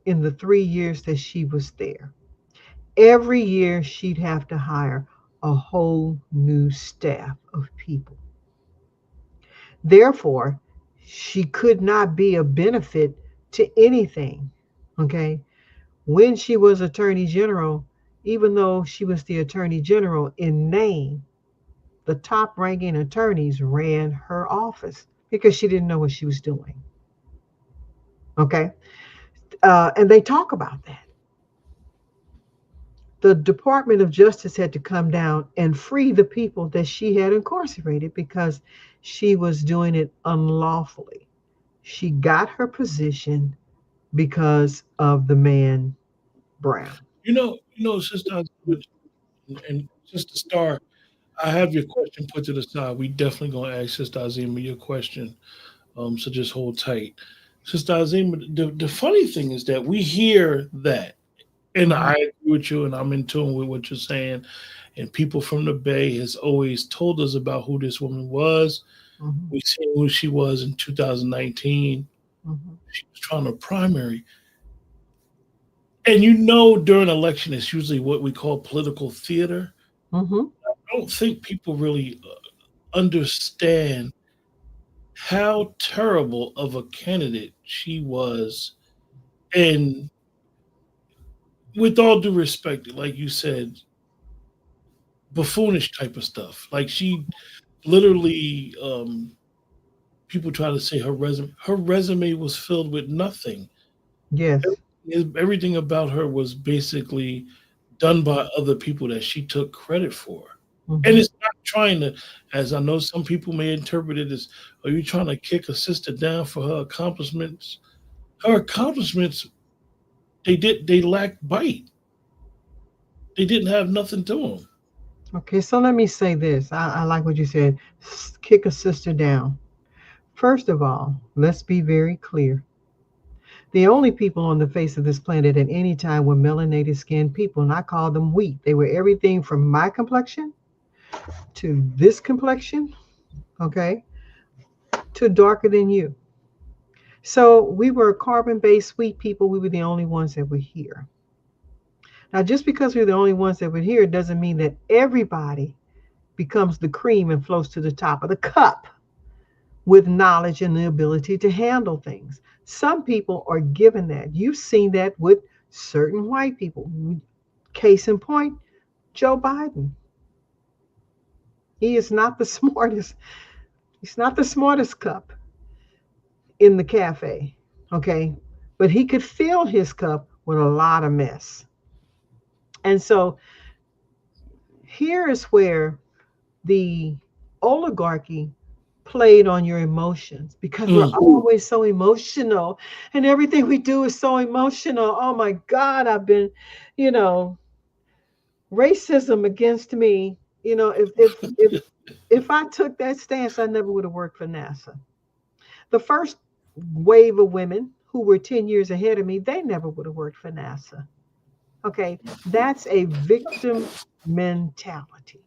in the 3 years that she was there. Every year she'd have to hire a whole new staff of people. Therefore, she could not be a benefit to anything. Okay. When she was Attorney General, even though she was the Attorney General in name, the top ranking attorneys ran her office because she didn't know what she was doing. Okay. And they talk about that. The Department of Justice had to come down and free the people that she had incarcerated because she was doing it unlawfully. She got her position because of the man Brown. Sister, and Sister Star, I have your question put to the side. We definitely gonna ask Sister Azima your question. So just hold tight. Sister Azima, the funny thing is that we hear that, and Mhm, I agree with you, and I'm in tune with what you're saying. And people from the Bay has always told us about who this woman was. mhm, We seen who she was in 2019. mhm, She was trying to primary. And during election, it's usually what we call political theater. mhm. I don't think people really understand how terrible of a candidate she was. And with all due respect, like you said, buffoonish type of stuff. Like she literally, people try to say her resume was filled with nothing. Yes. Everything about her was basically done by other people that she took credit for. And Mhm. it's not trying to, as I know some people may interpret it as, are you trying to kick a sister down for her accomplishments? Her accomplishments, they lacked bite. They didn't have nothing to them. Okay, so let me say this. I like what you said. Kick a sister down. First of all, let's be very clear. The only people on the face of this planet at any time were melanated skinned people, and I call them wheat. They were everything from my complexion to this complexion, okay, to darker than you. So we were carbon based sweet people. We were the only ones that were here. Now, just because we're the only ones that were here doesn't mean that everybody becomes the cream and floats to the top of the cup with knowledge and the ability to handle things. Some people are given that. You've seen that with certain white people. Case in point, Joe Biden. He is not the smartest. He's not the smartest cup in the cafe, okay? But he could fill his cup with a lot of mess. And so here is where the oligarchy played on your emotions because we're Mm. always so emotional and everything we do is so emotional. Oh my God, I've been, you know, racism against me. If I took that stance, I never would have worked for NASA. The first wave of women who were 10 years ahead of me, they never would have worked for NASA. Okay, that's a victim mentality.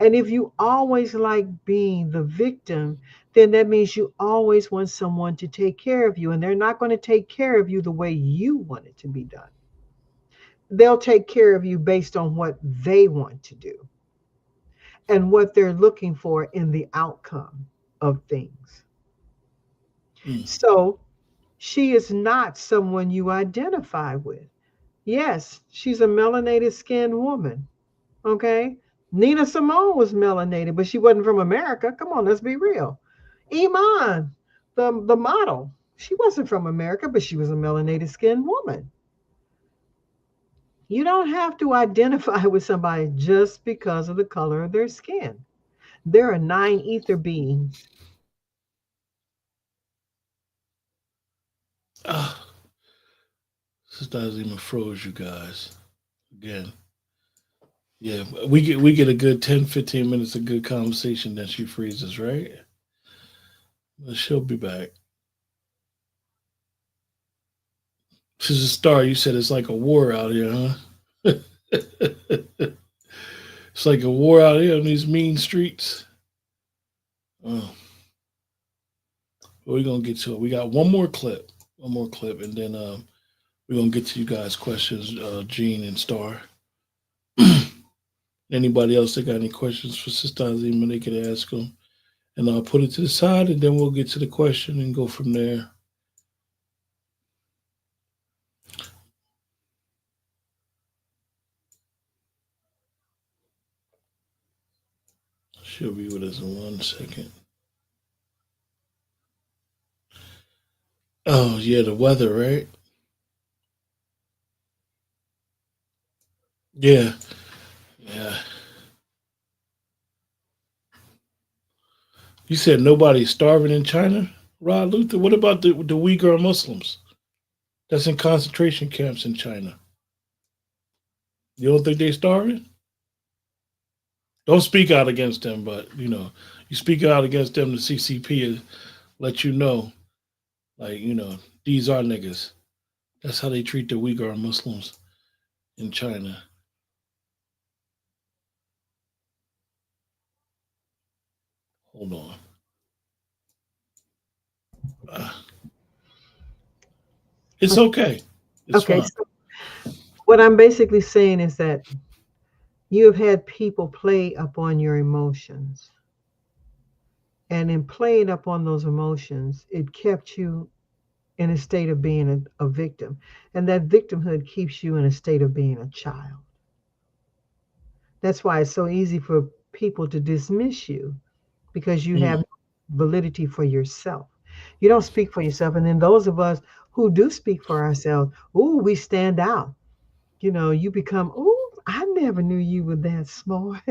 And if you always like being the victim, then that means you always want someone to take care of you, and they're not going to take care of you the way you want it to be done. They'll take care of you based on what they want to do and what they're looking for in the outcome of things. Mm. So she is not someone you identify with. Yes, she's a melanated skinned woman. Okay. Nina Simone was melanated, but she wasn't from America. Come on, let's be real. Iman, the model, she wasn't from America, but she was a melanated skinned woman. You don't have to identify with somebody just because of the color of their skin. There are 9 ether beings. Ah, Sister Azima froze you guys again. Yeah, we get a good 10, 15 minutes of good conversation, then she freezes, right? But she'll be back. Sister Star, you said it's like a war out here, huh? It's like a war out here on these mean streets. Oh, we're gonna get to it. We got one more clip, and then we're gonna get to you guys' questions, Gene and Star. Anybody else that got any questions for Sister Azima, they can ask them, and I'll put it to the side, and then we'll get to the question and go from there. She'll be with us in 1 second. Oh yeah, the weather, right? Yeah, yeah. You said nobody's starving in China, Rod Luther. What about the Uyghur Muslims that's in concentration camps in China? You don't think they starving? Don't speak out against them, but you speak out against them. The CCP is let you know, like these are niggas. That's how they treat the Uyghur Muslims in China. Hold on. Uh, it's okay. It's Okay, fine. so what I'm basically saying is that you have had people play upon your emotions. And in playing upon those emotions, it kept you in a state of being a victim. And that victimhood keeps you in a state of being a child. That's why it's so easy for people to dismiss you because you Mm, have validity for yourself. You don't speak for yourself. And then those of us who do speak for ourselves, ooh, we stand out. You become, ooh, I never knew you were that smart.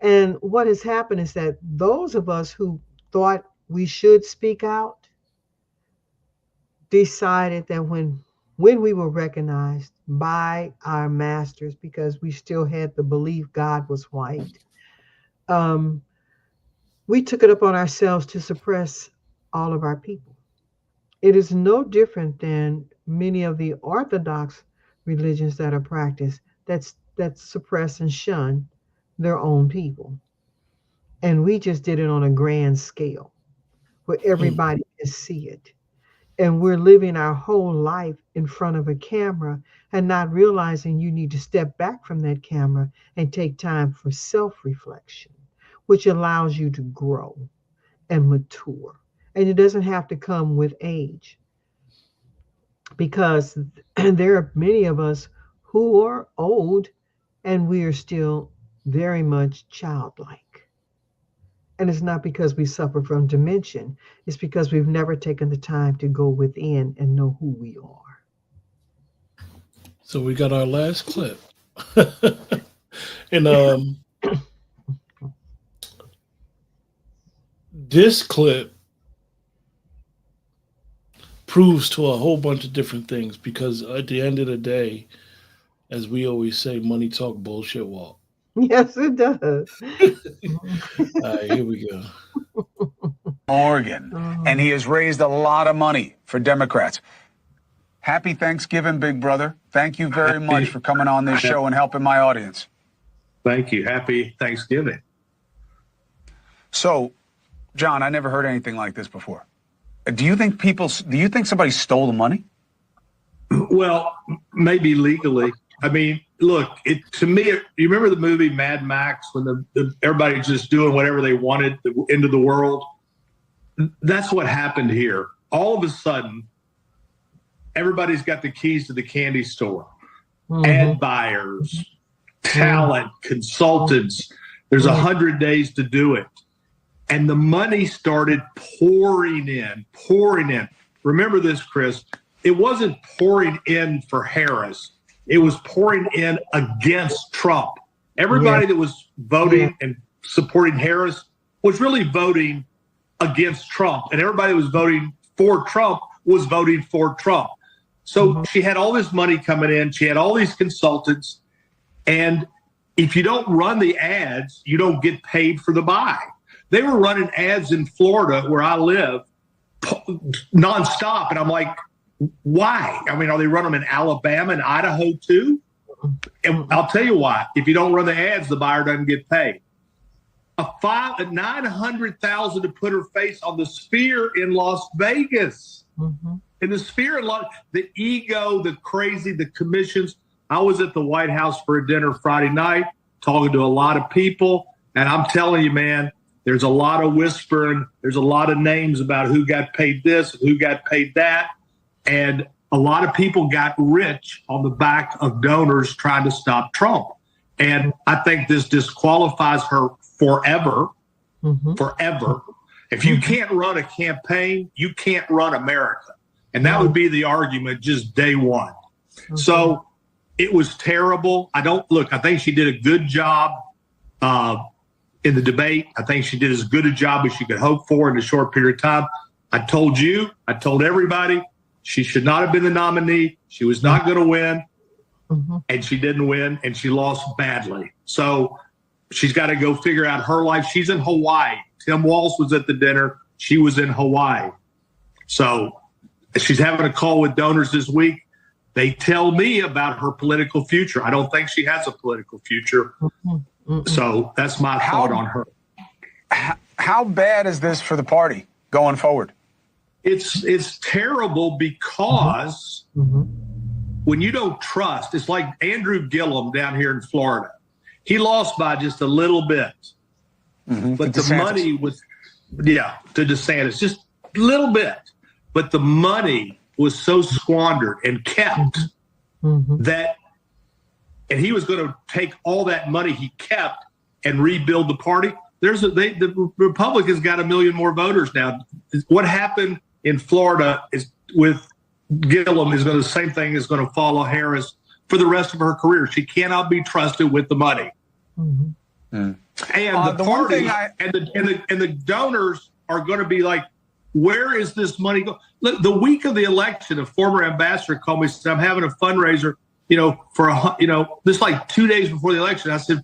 And what has happened is that those of us who thought we should speak out decided that when we were recognized by our masters, because we still had the belief God was white, um, we took it upon ourselves to suppress all of our people. It is no different than many of the orthodox religions that are practiced that suppress and shun their own people. And we just did it on a grand scale where mm. everybody can see it. And we're living our whole life in front of a camera and not realizing you need to step back from that camera and take time for self reflection, which allows you to grow and mature. And it doesn't have to come with age because there are many of us who are old and we are still very much childlike. And it's not because we suffer from dementia, it's because we've never taken the time to go within and know who we are. So we got our last clip, and this clip proves to a whole bunch of different things because at the end of the day, as we always say, money talk, bullshit walk. Yes, it does. All right, here we go. Morgan, and he has raised a lot of money for Democrats. Happy Thanksgiving, big brother. Thank you very much for coming on this show and helping my audience. Thank you. Happy Thanksgiving. So, John, I never heard anything like this before. Do you think somebody stole the money? Well, maybe legally. I mean, look, to me, you remember the movie Mad Max when everybody's just doing whatever they wanted, the end of the world? That's what happened here. All of a sudden, everybody's got the keys to the candy store. Ad buyers, talent, consultants. There's 100 days to do it. And the money started pouring in. Remember this, Chris. It wasn't pouring in for Harris. It was pouring in against Trump. Everybody that was voting and supporting Harris was really voting against Trump. And everybody that was voting for Trump was voting for Trump. So she had all this money coming in. She had all these consultants. And if you don't run the ads, you don't get paid for the buy. They were running ads in Florida, where I live, nonstop. And I'm like, why? I mean, are they running them in Alabama and Idaho too? And I'll tell you why. If you don't run the ads, the buyer doesn't get paid. A $900,000 to put her face on the Sphere in Las Vegas. In the Sphere, the ego, the crazy, the commissions. I was at the White House for a dinner Friday night, talking to a lot of people. And I'm telling you, man, there's a lot of whispering. There's a lot of names about who got paid this, who got paid that. And a lot of people got rich on the back of donors trying to stop Trump. And I think this disqualifies her forever, forever. If you can't run a campaign, you can't run America. And that would be the argument just day one. So it was terrible. I think she did a good job in the debate. I think she did as good a job as she could hope for in a short period of time. I told everybody, she should not have been the nominee. She was not going to win. And she didn't win, and she lost badly. So she's got to go figure out her life. She's in Hawaii. Tim Walz was at the dinner. She was in Hawaii. So she's having a call with donors this week. They tell me about her political future. I don't think she has a political future. So that's my thought on her. How bad is this for the party going forward? It's terrible because when you don't trust, it's like Andrew Gillum down here in Florida. He lost by just a little bit. But the money was, to DeSantis, just a little bit. But the money was so squandered and kept that, and he was going to take all that money he kept and rebuild the party. The Republicans got 1 million more voters now. What happened in Florida is with Gillum the same thing is going to follow Harris for the rest of her career. She cannot be trusted with the money. And the party and the donors are going to be like, where is this money going? Look, the week of the election, a former ambassador called me and said, I'm having a fundraiser, this like 2 days before the election. I said,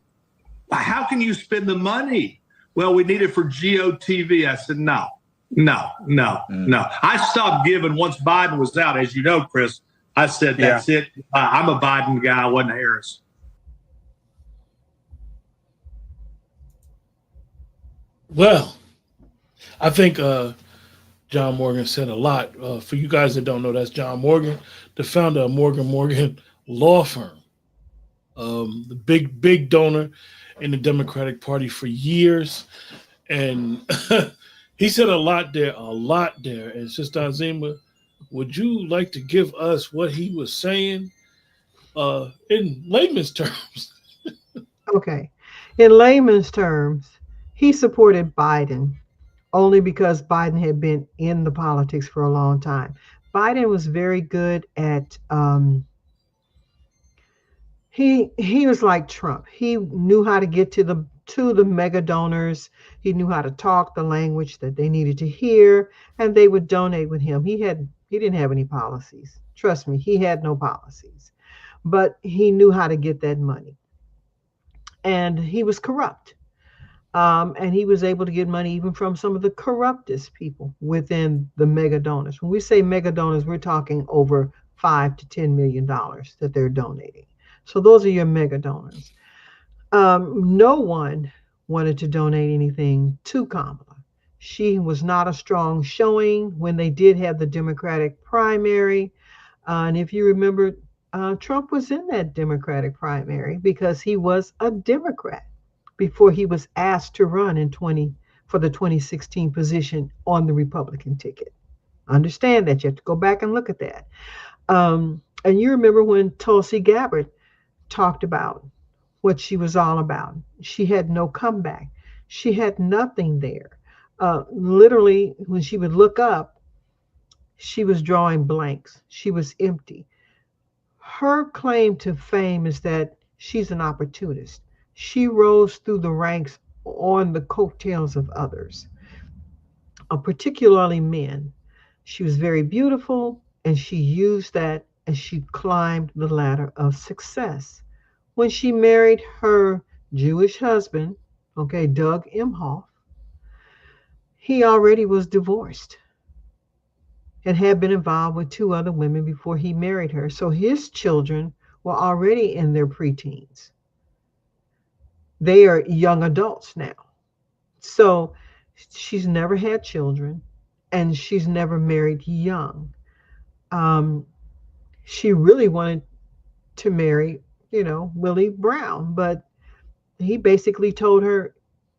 how can you spend the money? Well, we need it for GOTV. I said, no. I stopped giving once Biden was out. As you know, Chris, I said, that's it. I'm a Biden guy. I wasn't Harris. Well, I think John Morgan said a lot. For you guys that don't know, that's John Morgan, the founder of Morgan Law Firm, the big donor in the Democratic Party for years. And he said a lot there. And Sister Azima, would you like to give us what he was saying in layman's terms? Okay. In layman's terms, he supported Biden only because Biden had been in the politics for a long time. Biden was very good at, he was like Trump. He knew how to get to the mega donors. He knew how to talk the language that they needed to hear, and they would donate with him. He didn't have any policies. Trust me, he had no policies, but he knew how to get that money. And he was corrupt. And he was able to get money even from some of the corruptest people within the mega donors. When we say mega donors, we're talking over $5 to $10 million that they're donating. So those are your mega donors. No one wanted to donate anything to Kamala. She was not a strong showing when they did have the Democratic primary. And if you remember, Trump was in that Democratic primary because he was a Democrat before he was asked to run for the 2016 position on the Republican ticket. Understand that. You have to go back and look at that. And you remember when Tulsi Gabbard talked about what she was all about. She had no comeback. She had nothing there. Literally, when she would look up, she was drawing blanks. She was empty. Her claim to fame is that she's an opportunist. She rose through the ranks on the coattails of others, particularly men. She was very beautiful, and she used that as she climbed the ladder of success. When she married her Jewish husband, Doug Emhoff, he already was divorced and had been involved with 2 other women before he married her. So his children were already in their preteens. They are young adults now. So she's never had children, and she's never married young. She really wanted to marry, Willie Brown, but he basically told her,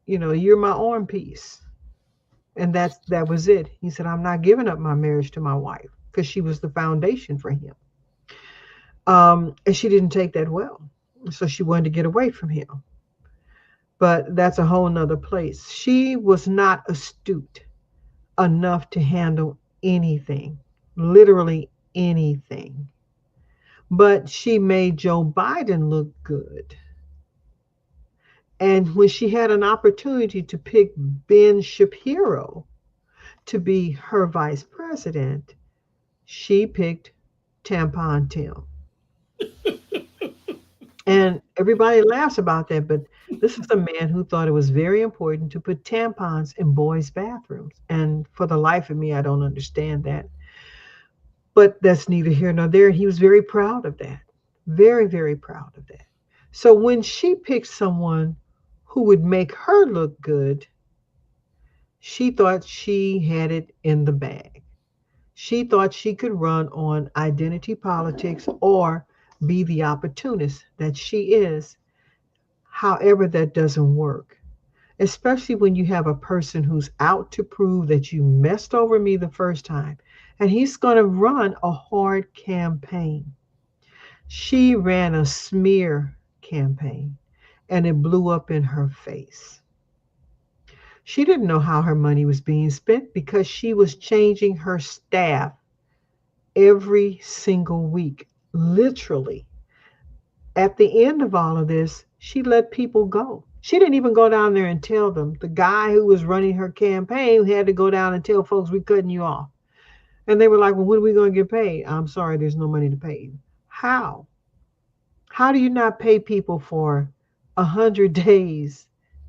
you're my arm piece. And that was it. He said, I'm not giving up my marriage to my wife, because she was the foundation for him. And she didn't take that well. So she wanted to get away from him. But that's a whole nother place. She was not astute enough to handle anything, literally anything. But she made Joe Biden look good. And when she had an opportunity to pick Ben Shapiro to be her vice president, she picked Tampon Tim. And everybody laughs about that, but this is a man who thought it was very important to put tampons in boys' bathrooms. And for the life of me, I don't understand that. But that's neither here nor there. He was very proud of that. Very, very proud of that. So when she picked someone who would make her look good, she thought she had it in the bag. She thought she could run on identity politics or be the opportunist that she is. However, that doesn't work, especially when you have a person who's out to prove that you messed over me the first time, and he's going to run a hard campaign. She ran a smear campaign, and it blew up in her face. She didn't know how her money was being spent because she was changing her staff every single week, literally. At the end of all of this, she let people go. She didn't even go down there and tell them. The guy who was running her campaign had to go down and tell folks, we're cutting you off. And they were like, well, when are we going to get paid? I'm sorry, there's no money to pay you. How? How do you not pay people for 100 days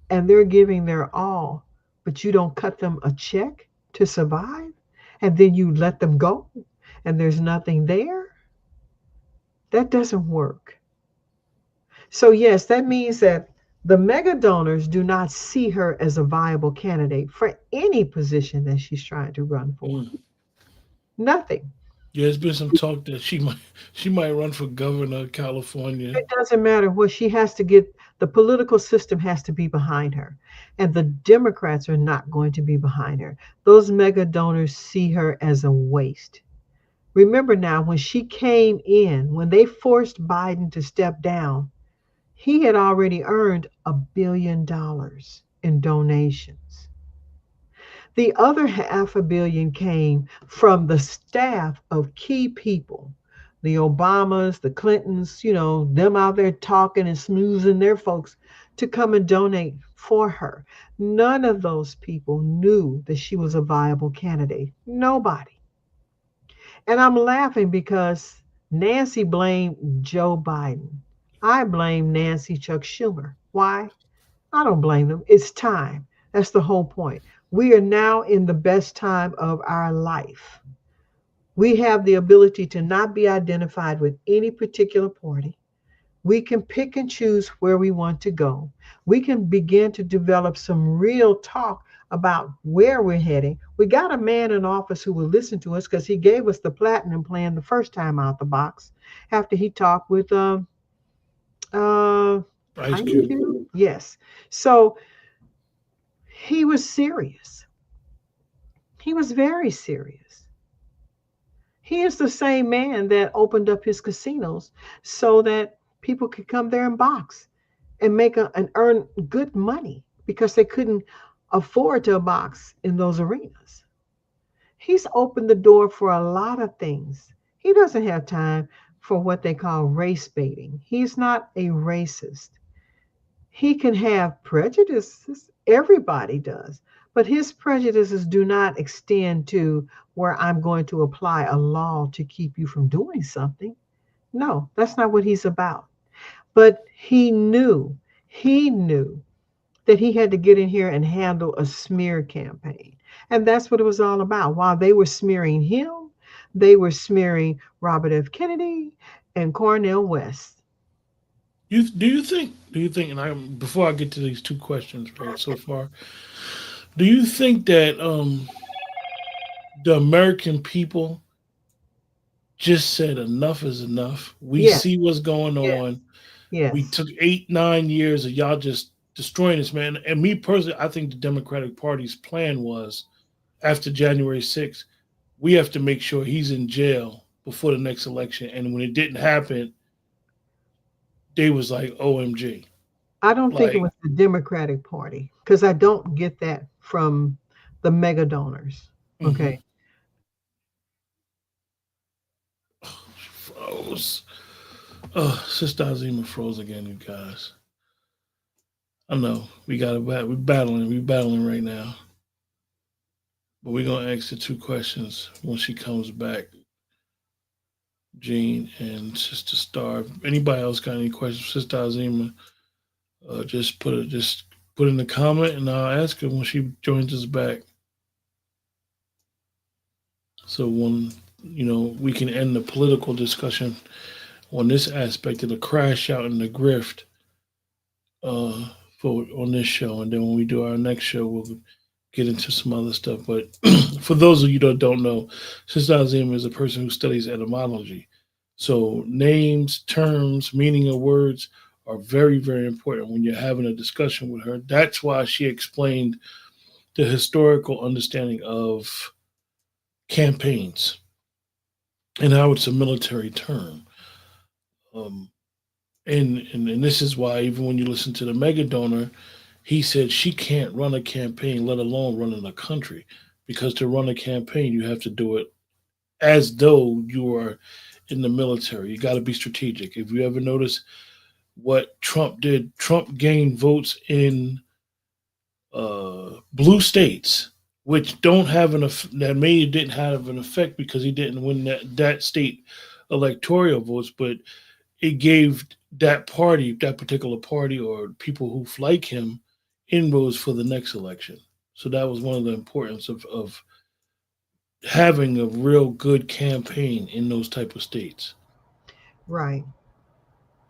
and they're giving their all, but you don't cut them a check to survive? And then you let them go and there's nothing there? That doesn't work. So yes, that means that the mega donors do not see her as a viable candidate for any position that she's trying to run for. Nothing. Yeah, there's been some talk that she might run for governor of California. It doesn't matter what she has to get. The political system has to be behind her, and the Democrats are not going to be behind her. Those mega donors see her as a waste. Remember now, when she came in, when they forced Biden to step down, he had already earned $1 billion in donations. The other $500 million came from the staff of key people, the Obamas, the Clintons, them out there talking and snoozing their folks to come and donate for her. None of those people knew that she was a viable candidate. Nobody. And I'm laughing because Nancy blamed Joe Biden. I blame Nancy Chuck Schumer. Why? I don't blame them. It's time. That's the whole point. We are now in the best time of our life. We have the ability to not be identified with any particular party. We can pick and choose where we want to go. We can begin to develop some real talk about where we're heading. We got a man in office who will listen to us because he gave us the platinum plan the first time out the box after he talked with uh, Ice Ice Cube. Cube. Yes. So he was serious. He was very serious. He is the same man that opened up his casinos so that people could come there and box and and earn good money because they couldn't afford to box in those arenas. He's opened the door for a lot of things. He doesn't have time for what they call race baiting. He's not a racist. He can have prejudices. Everybody does. But his prejudices do not extend to where I'm going to apply a law to keep you from doing something. No, that's not what he's about. But he knew that he had to get in here and handle a smear campaign. And that's what it was all about. While they were smearing him, they were smearing Robert F. Kennedy and Cornel West. Do you think, and before I get to these two questions right so far, do you think that the American people just said enough is enough? We Yes, see what's going yes, on. We yes. took 8, 9 years of y'all just destroying this man. And me personally, I think the Democratic Party's plan was after January 6th, we have to make sure he's in jail before the next election. And when it didn't happen, they was like, OMG. I don't think it Like, was the Democratic Party because I don't get that from the mega donors. mhm. Okay. Froze. Oh, Sister Azima froze again, you guys. I know we got it. We're battling. We're battling right now. But we're gonna ask the two questions when she comes back. Jean and Sister Star. If anybody else got any questions, Sister Azima, just put in the comment, and I'll ask her when she joins us back. So when we can end the political discussion on this aspect of the crash out and the grift uh, for on this show, and then when we do our next show, we'll get into some other stuff. But for those of you that don't know, Sister Azim is a person who studies etymology. So names, terms, meaning of words are very, very important when you're having a discussion with her. That's why she explained the historical understanding of campaigns and how it's a military term. Um, and this is why even when you listen to the mega donor, he said she can't run a campaign, let alone run in a country, because to run a campaign you have to do it as though you are in the military. You got to be strategic. If you ever notice what Trump did, Trump gained votes in blue states, which don't have that maybe didn't have an effect because he didn't win that state electoral votes, but it gave that particular party, or people who like him, inroads for the next election. So that was one of the importance of having a real good campaign in those type of states. Right.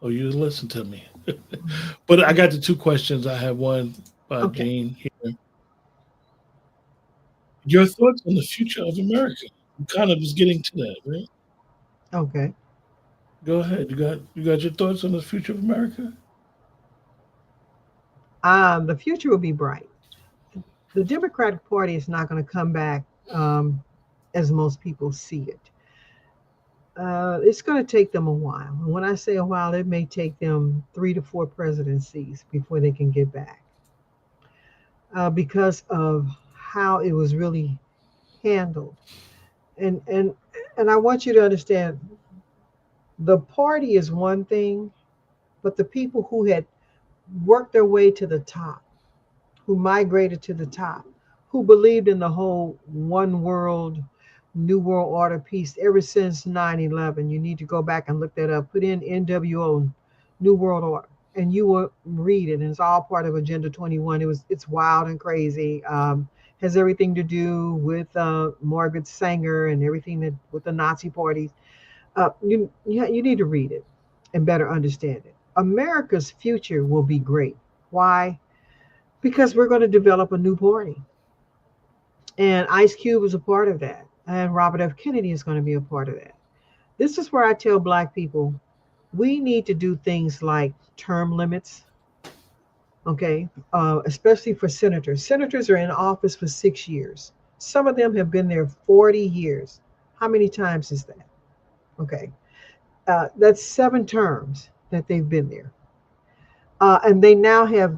Oh, you listen to me. Mhm. But I got the two questions. I have one by Okay. Jane here. Your thoughts on the future of America? You kind of was getting to that, right? Okay. Go ahead. You got your thoughts on the future of America? The future will be bright. The Democratic Party is not going to come back as most people see it. It's going to take them a while. And when I say a while, it may take them 3 to 4 presidencies before they can get back because of how it was really handled. And and and I want you to understand, the party is one thing, but the people who had worked their way to the top, who migrated to the top, who believed in the whole one world, new world order piece ever since 9/11. You need to go back and look that up. Put in NWO, New World Order, and you will read it. And it's all part of Agenda 21. It's wild and crazy. has everything to do with Margaret Sanger and everything that with the Nazi parties. You need to read it and better understand it. America's future will be great. Why? Because we're going to develop a new party. And Ice Cube is a part of that. And Robert F. Kennedy is going to be a part of that. This is where I tell Black people we need to do things like term limits, okay? Especially for senators. Senators are in office for 6 years. Some of them have been there 40 years. How many times is that? Okay. That's 7 terms that they've been there. And they now have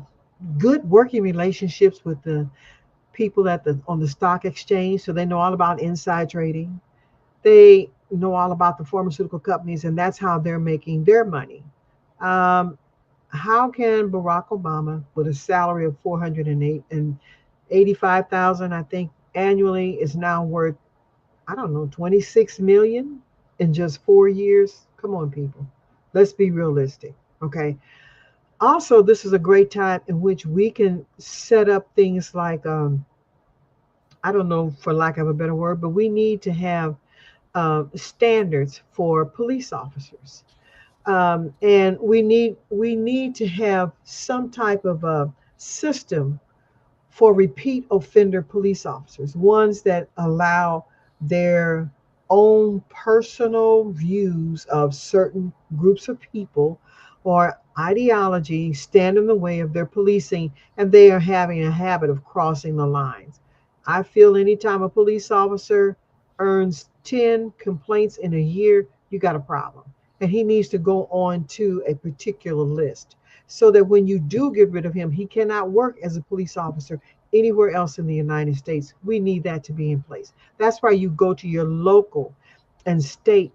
good working relationships with the people on the stock exchange, so they know all about inside trading. They know all about the pharmaceutical companies, and that's how they're making their money. Um, how can Barack Obama, with a salary of 485,000, I think annually, is now worth, I don't know, 26 million in just 4 years? Come on, people. Let's be realistic. Okay. Also, this is a great time in which we can set up things like, I don't know, for lack of a better word, but we need to have standards for police officers. And we need to have some type of a system for repeat offender police officers, ones that allow their own personal views of certain groups of people or ideology stand in the way of their policing, and they are having a habit of crossing the lines. I feel anytime a police officer earns 10 complaints in a year, you got a problem. And he needs to go on to a particular list so that when you do get rid of him, he cannot work as a police officer anywhere else in the United States. We need that to be in place. That's why you go to your local and state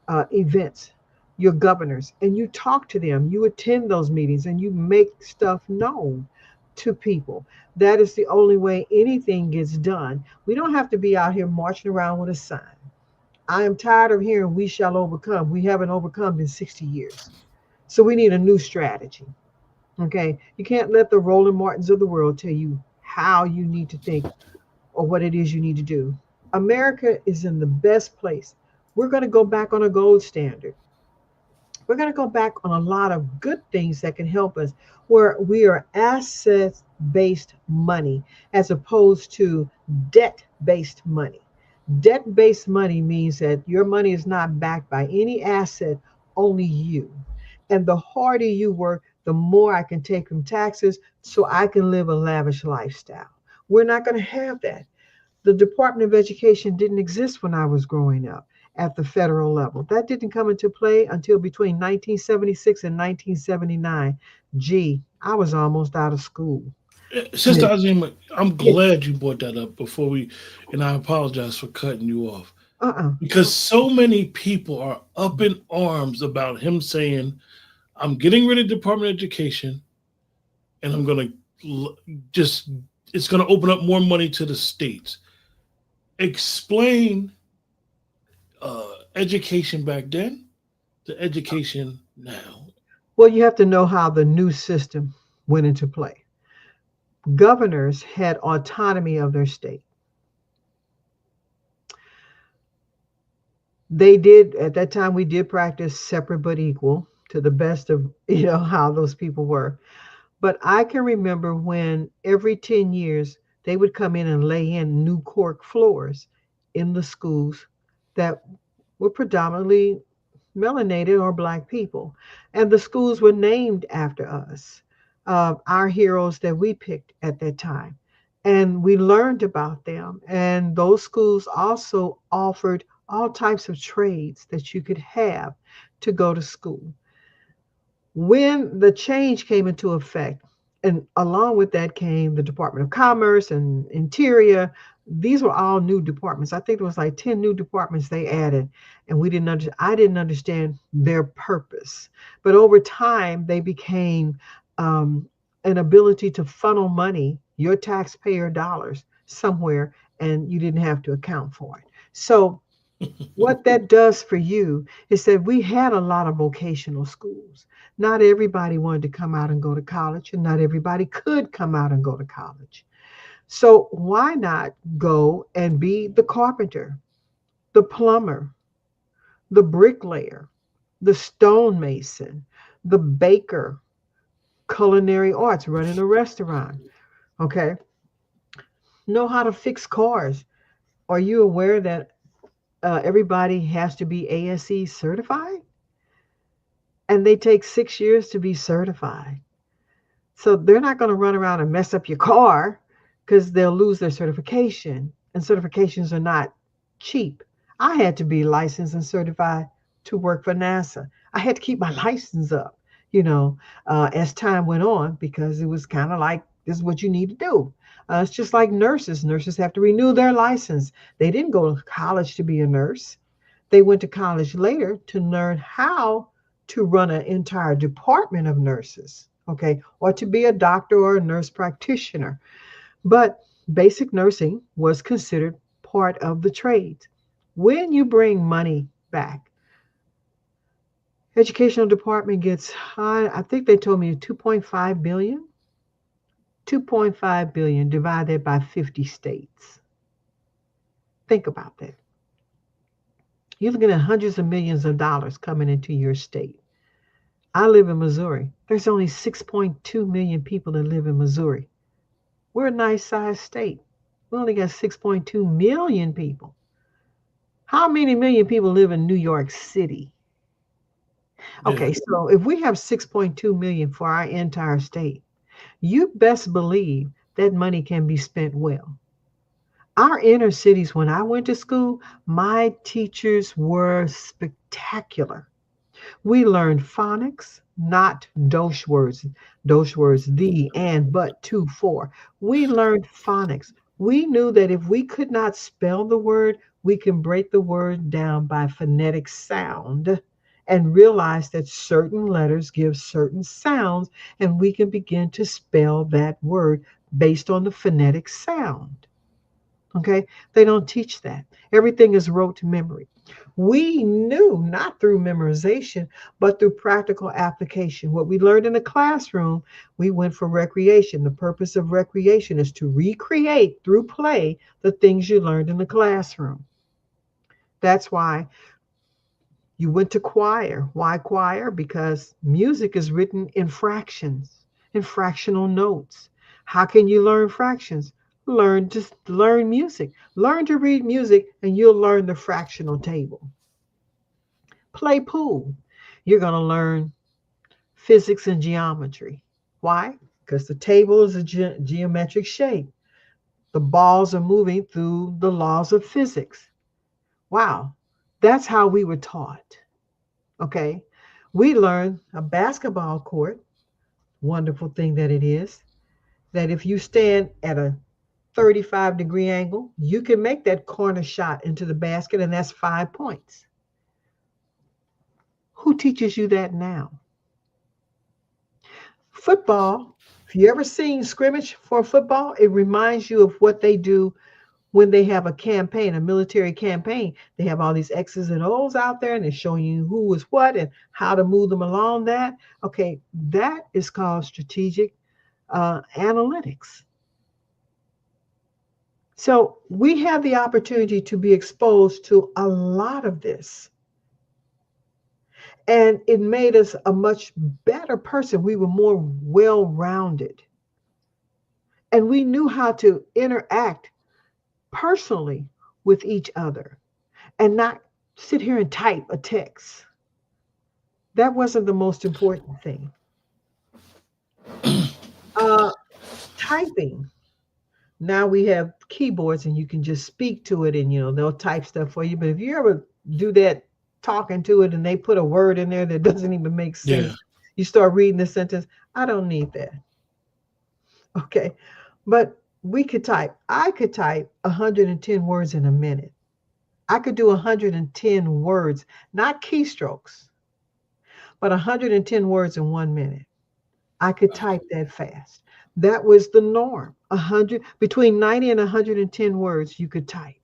events, your governors, and you talk to them. You attend those meetings and you make stuff known to people. That is the only way anything gets done. We don't have to be out here marching around with a sign. I am tired of hearing we shall overcome. We haven't overcome in 60 years. So we need a new strategy. Okay. You can't let the Roland Martins of the world tell you how you need to think or what it is you need to do. America is in the best place. We're going to go back on a gold standard. We're going to go back on a lot of good things that can help us, where we are asset based money as opposed to debt based money. Debt based money means that your money is not backed by any asset, only you. And the harder you work, the more I can take from taxes so I can live a lavish lifestyle. We're not going to have that. The Department of Education didn't exist when I was growing up at the federal level. That didn't come into play until between 1976 and 1979. Gee, I was almost out of school. Sister Azima, I'm Yeah. glad you brought that up before we, and I apologize for cutting you off Uh-uh. because so many people are up in arms about him saying, I'm getting rid of Department of Education and I'm going to just, it's going to open up more money to the states. Explain education back then to education now. Well, you have to know how the new system went into play. Governors had autonomy of their state. They did, at that time, we did practice separate but equal to the best of, how those people were. But I can remember when every 10 years they would come in and lay in new cork floors in the schools that were predominantly melanated or Black people. And the schools were named after us, our heroes that we picked at that time. And we learned about them. And those schools also offered all types of trades that you could have to go to school. When the change came into effect, and along with that came the Department of Commerce and Interior, these were all new departments. I think it was like 10 new departments they added, and I didn't understand their purpose. But over time, they became an ability to funnel money, your taxpayer dollars, somewhere, and you didn't have to account for it. So what that does for you is that we had a lot of vocational schools. Not everybody wanted to come out and go to college, and not everybody could come out and go to college. So why not go and be the carpenter, the plumber, the bricklayer, the stonemason, the baker, culinary arts, running a restaurant, okay? Know how to fix cars. Are you aware that everybody has to be ASE certified? And they take 6 years to be certified. So they're not going to run around and mess up your car because they'll lose their certification. And certifications are not cheap. I had to be licensed and certified to work for NASA. I had to keep my license up, as time went on, because it was kind of like, this is what you need to do. It's just like nurses. Nurses have to renew their license. They didn't go to college to be a nurse. They went to college later to learn how to run an entire department of nurses, okay, or to be a doctor or a nurse practitioner. But basic nursing was considered part of the trades. When you bring money back, educational department gets, I think they told me 2.5 billion. 2.5 billion divided by 50 states. Think about that. You're looking at hundreds of millions of dollars coming into your state. I live in Missouri. There's only 6.2 million people that live in Missouri. We're a nice sized state. We only got 6.2 million people. How many million people live in New York City? Okay, so if we have 6.2 million for our entire state, you best believe that money can be spent well. Our inner cities, when I went to school, my teachers were spectacular. We learned phonics, not Dosh words, the, and, but, to, for. We learned phonics. We knew that if we could not spell the word, we can break the word down by phonetic sound and realize that certain letters give certain sounds, and we can begin to spell that word based on the phonetic sound. Okay? They don't teach that. Everything is rote memory. We knew, not through memorization, but through practical application. What we learned in the classroom, we went for recreation. The purpose of recreation is to recreate through play the things you learned in the classroom. That's why you went to choir. Why choir? Because music is written in fractions, in fractional notes. How can you learn fractions? Learn music. Learn to read music and you'll learn the fractional table. Play pool. You're going to learn physics and geometry. Why? Because the table is a geometric shape. The balls are moving through the laws of physics. Wow. That's how we were taught. Okay. We learned a basketball court, wonderful thing that it is, that if you stand at a 35-degree angle, you can make that corner shot into the basket, and that's 5 points. Who teaches you that now? Football, if you ever seen scrimmage for football, it reminds you of what they do when they have a campaign, a military campaign. They have all these X's and O's out there, and they're showing you who is what and how to move them along that. Okay, that is called strategic analytics. So we have the opportunity to be exposed to a lot of this. And it made us a much better person. We were more well-rounded. And we knew how to interact personally with each other and not sit here and type a text. That wasn't the most important thing. Typing. Now we have keyboards and you can just speak to it and, they'll type stuff for you. But if you ever do that talking to it and they put a word in there that doesn't even make sense, you start reading the sentence. I don't need that. Okay. But we could type. I could type 110 words in a minute. I could do 110 words, not keystrokes, but 110 words in 1 minute. I could type that fast. That was the norm. Between 90 and 110 words you could type.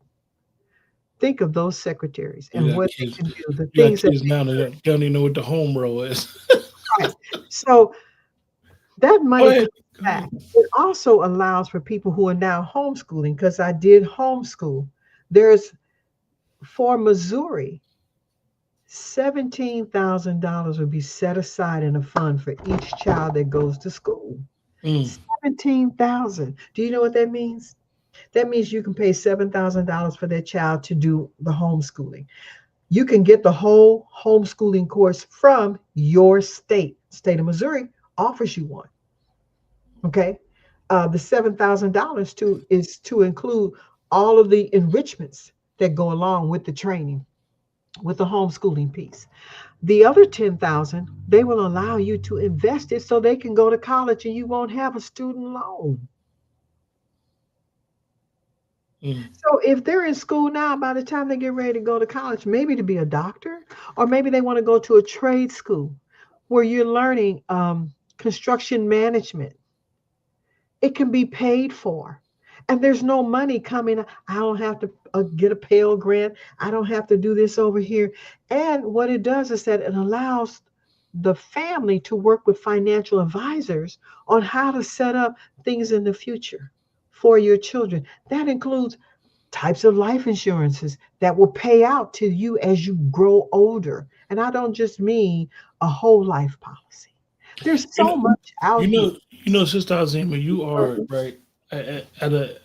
Think of those secretaries and what they can do. The things that now don't even know what the home row is. right. So that money. Go ahead. fact, it also allows for people who are now homeschooling, because I did homeschool. There's for Missouri, $17,000 would be set aside in a fund for each child that goes to school. Mm. 17,000. Do you know what that means? That means you can pay $7,000 for that child to do the homeschooling. You can get the whole homeschooling course from your state. State of Missouri offers you one. Okay. The $7,000 is to include all of the enrichments that go along with the training, with the homeschooling piece. The other 10,000, they will allow you to invest it so they can go to college and you won't have a student loan. Mm. So if they're in school now, by the time they get ready to go to college, maybe to be a doctor, or maybe they want to go to a trade school where you're learning construction management, it can be paid for. And there's no money coming. I don't have to get a Pell Grant. I don't have to do this over here. And what it does is that it allows the family to work with financial advisors on how to set up things in the future for your children. That includes types of life insurances that will pay out to you as you grow older. And I don't just mean a whole life policy. There's You so know, much out here. Sister Azima, you are right at a,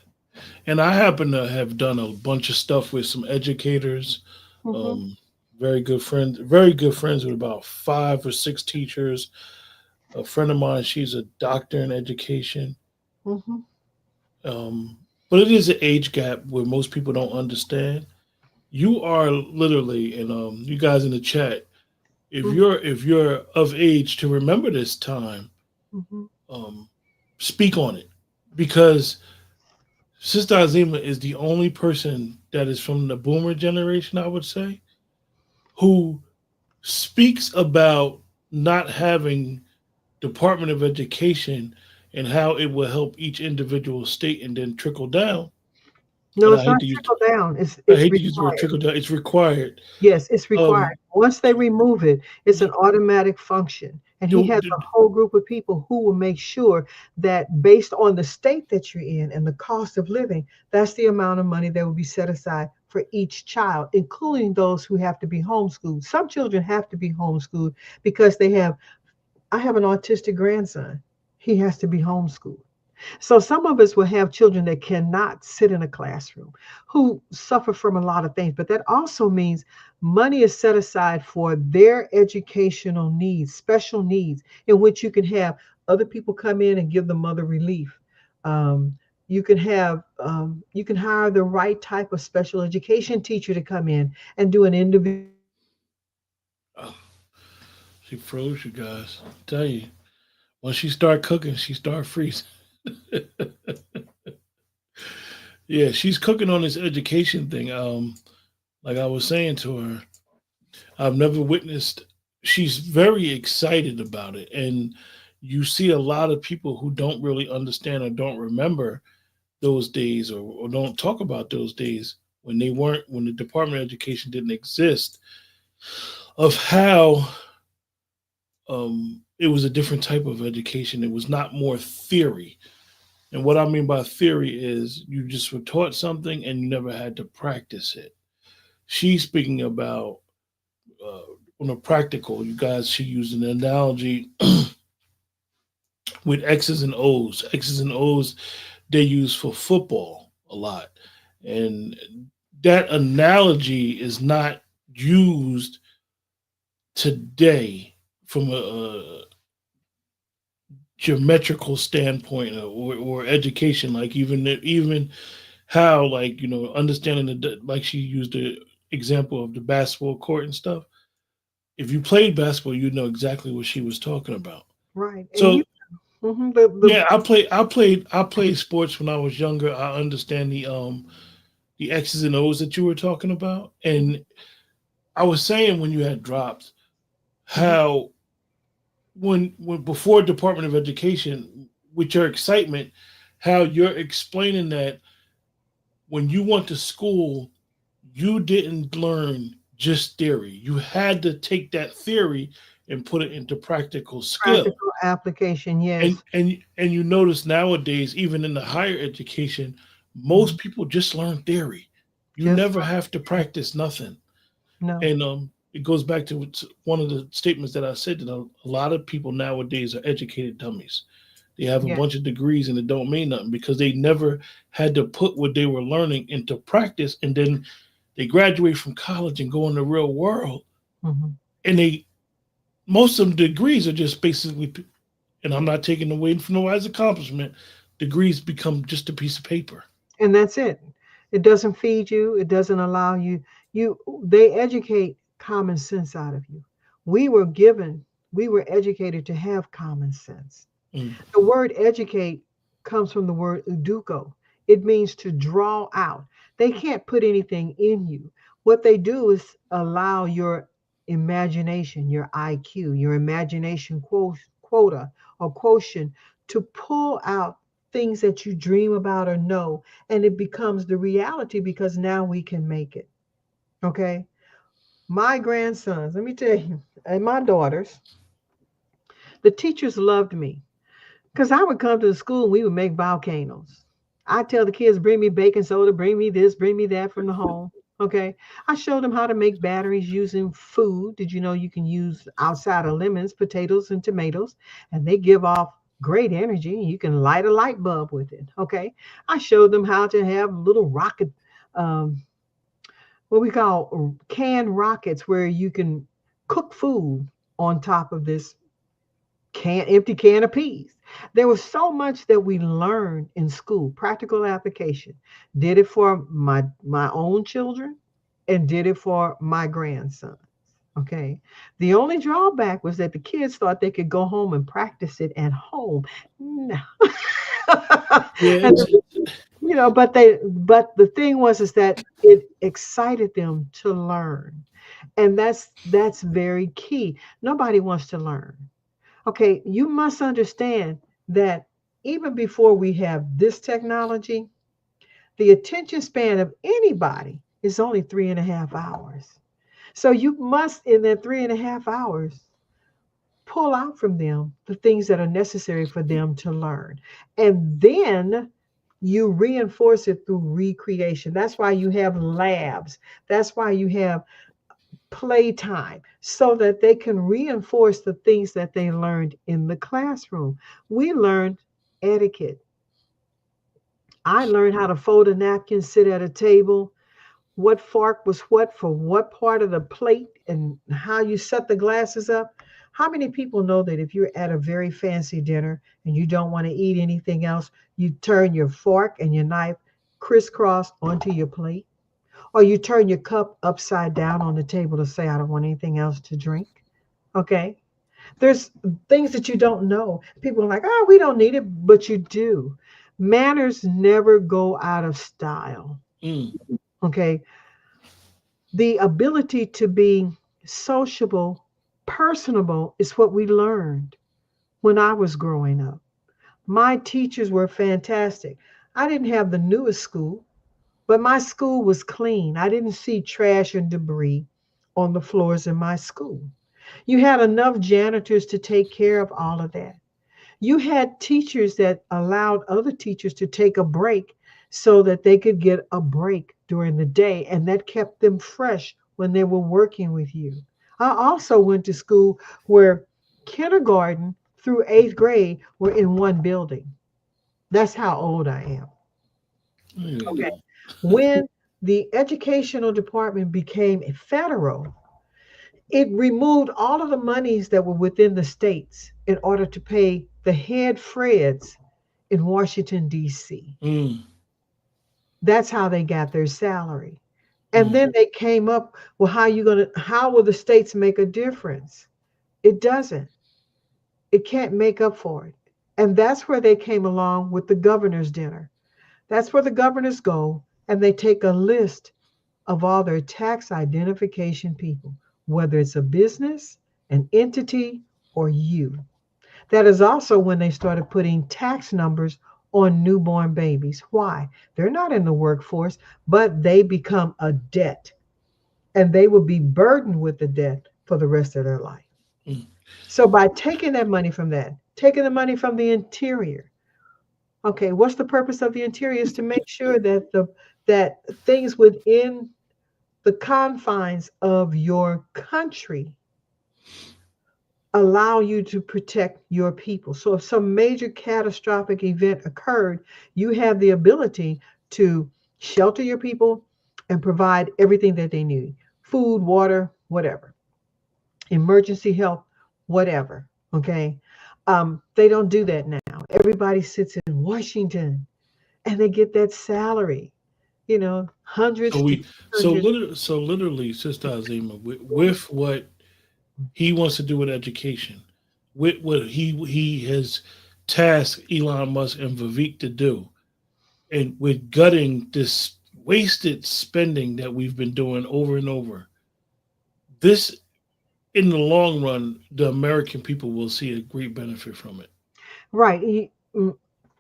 and I happen to have done a bunch of stuff with some educators. Mhm, Um, very good friends with about 5 or 6 teachers. A friend of mine, she's a doctor in education. mhm, Um, but it is an age gap where most people don't understand. You are literally, and you guys in the chat, mhm, if you're of age to remember this time, mhm. um, speak on it, because Sister Azima is the only person that is from the boomer generation, I would say, who speaks about not having Department of Education and how it will help each individual state and then trickle down. No, And it's not trickle down. I It's hate to use the word required. trickle down. It's required. Yes, it's required. Um, Once they remove it, it's an automatic function. And he do, has a do, whole group of people who will make sure that based on the state that you're in and the cost of living, that's the amount of money that will be set aside for each child, including those who have to be homeschooled. Some children have to be homeschooled because I have an autistic grandson. He has to be homeschooled. So some of us will have children that cannot sit in a classroom, who suffer from a lot of things, but that also means money is set aside for their educational needs, special needs, in which you can have other people come in and give the mother relief. You can hire the right type of special education teacher to come in and do an individual. oh, she froze you guys. I tell you, when she start cooking, she start freezing. Yeah, she's cooking on this education thing. Like I was saying to her, I've never witnessed. She's very excited about it, and you see a lot of people who don't really understand or don't remember those days, or don't talk about those days when they weren't, when the Department of Education didn't exist, of how it was a different type of education. It was not more theory. And what I mean by theory is you just were taught something and you never had to practice it. She's speaking about uh, on a practical. You guys, she used an analogy with X's and O's. X's and O's they use for football a lot, and that analogy is not used today from a geometrical standpoint, or education. Like even how, like, understanding the, like she used the example of the basketball court and stuff. If you played basketball, you know exactly what she was talking about. Right. And So you, mhm, the yeah, I played sports when I was younger. I understand the X's and O's that you were talking about. And I was saying when you had dropped mhm, how when before Department of Education, with your excitement, how you're explaining that when you went to school, you didn't learn just theory. You had to take that theory and put it into practical skill. Practical application, And yes. and you notice nowadays, even in the higher education, most people just learn theory. You Just never have to practice nothing. no. And it goes back to one of the statements that I said that a lot of people nowadays are educated dummies. They have a Yeah. bunch of degrees and it don't mean nothing because they never had to put what they were learning into practice, and then they graduate from college and go in the real world, Hmm. and they most of them degrees are just basically, and I'm not taking away from nobody's accomplishment, degrees become just a piece of paper. And that's it. It doesn't feed you. It doesn't allow you. They educate common sense out of you. We were given, we were educated to have common sense. Mm. The word educate comes from the word uduko. It means to draw out. They can't put anything in you. What they do is allow your imagination, your IQ, your imagination quota or quotient to pull out things that you dream about or know, and it becomes the reality because now we can make it. Okay. My grandsons, let me tell you, and my daughters, the teachers loved me. Because I would come to the school and we would make volcanoes. I tell the kids, bring me baking soda, bring me this, bring me that from the home. Okay. I showed them how to make batteries using food. Did you know you can use outside of lemons, potatoes, and tomatoes, and they give off great energy. You can light a light bulb with it. Okay. I showed them how to have little rocket, um, what we call canned rockets, where you can cook food on top of this empty can of peas. There was so much that we learned in school, practical application. Did it for my own children and did it for my grandson. Okay. The only drawback was that the kids thought they could go home and practice it at home. No. Yeah, And but the thing was is that it excited them to learn. And that's very key. Nobody wants to learn. Okay, you must understand that even before we have this technology, the attention span of anybody is only 3.5 hours. So you must, in that 3.5 hours, pull out from them the things that are necessary for them to learn. And then you reinforce it through recreation. That's why you have labs. That's why you have playtime so that they can reinforce the things that they learned in the classroom. We learned etiquette. I learned how to fold a napkin, sit at a table, what fork was what for what part of the plate, and how you set the glasses up. How many people know that if you're at a very fancy dinner and you don't want to eat anything else, you turn your fork and your knife crisscross onto your plate? Or you turn your cup upside down on the table to say, I don't want anything else to drink. Okay. There's things that you don't know. People are like, oh, we don't need it, but you do. Manners never go out of style. mm, Okay. The ability to be sociable, personable is what we learned when I was growing up. My teachers were fantastic. I didn't have the newest school, but my school was clean. I didn't see trash and debris on the floors in my school. You had enough janitors to take care of all of that. You had teachers that allowed other teachers to take a break so that they could get a break during the day, and that kept them fresh when they were working with you. I also went to school where kindergarten through 8th grade were in one building. That's how old I am. mm, Okay. When the educational department became a federal, it removed all of the monies that were within the states in order to pay the head Freds in Washington, D.C. mm, That's how they got their salary. And mm. then they came up, well, how will the states make a difference? It doesn't. It can't make up for it. And that's where they came along with the governor's dinner. That's where the governors go and they take a list of all their tax identification people, whether it's a business, an entity, or you. That is also when they started putting tax numbers on newborn babies. Why? They're not in the workforce, but they become a debt and they will be burdened with the debt for the rest of their life. So by taking that money from that, taking the money from the interior, okay, what's the purpose of the interior? Is to make sure that that things within the confines of your country allow you to protect your people. So if some major catastrophic event occurred, you have the ability to shelter your people and provide everything that they need: food, water, whatever, emergency help, whatever. Okay. They don't do that now. Everybody sits in Washington and they get that salary, So hundreds to we, hundreds. so literally, Sister Azima, with what he wants to do with education, with what he has tasked Elon Musk and Vivek to do, and with gutting this wasted spending that we've been doing over and over. This, in the long run, the American people will see a great benefit from it. Right.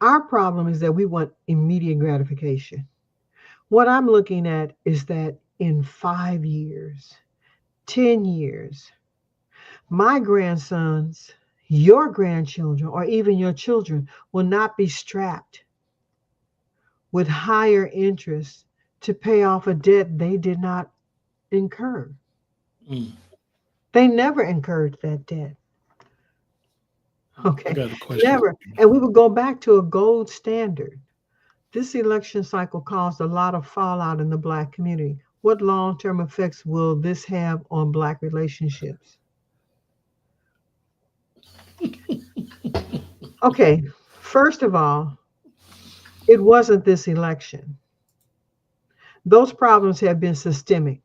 Our problem is that we want immediate gratification. What I'm looking at is that in 5 years, 10 years, my grandsons, your grandchildren, or even your children will not be strapped with higher interest to pay off a debt they did not incur. Mm. They never incurred that debt. I Okay, got a question. never. And we would go back to a gold standard. This election cycle caused a lot of fallout in the Black community. What long-term effects will this have on Black relationships? Okay, first of all, it wasn't this election. Those problems have been systemic.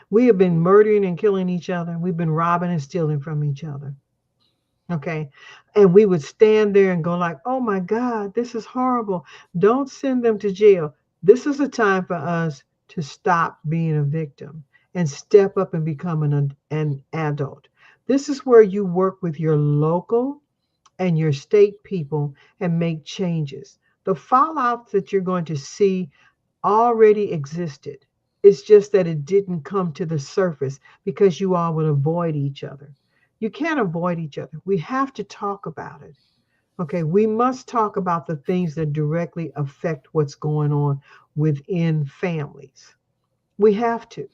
We have been murdering and killing each other. We've been robbing and stealing from each other. Okay. And we would stand there and go like, oh my God, this is horrible. Don't send them to jail. This is a time for us to stop being a victim and step up and become an adult. This is where you work with your local and your state people and make changes. The fallout that you're going to see already existed. It's just that it didn't come to the surface because you all would avoid each other. You can't avoid each other. We have to talk about it. Okay, we must talk about the things that directly affect what's going on within families. We have to.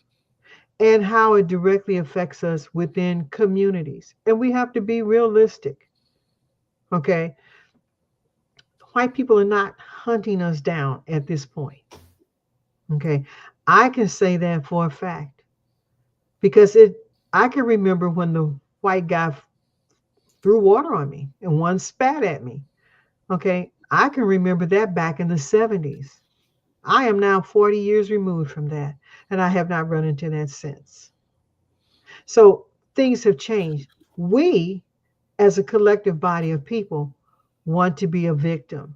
And how it directly affects us within communities. And we have to be realistic. Okay, white people are not hunting us down at this point. Okay, I can say that for a fact because I can remember when the white guy threw water on me and one spat at me. Okay, I can remember that back in the 70s. I am now 40 years removed from that, and I have not run into that since. So things have changed. We, as a collective body of people, want to be a victim.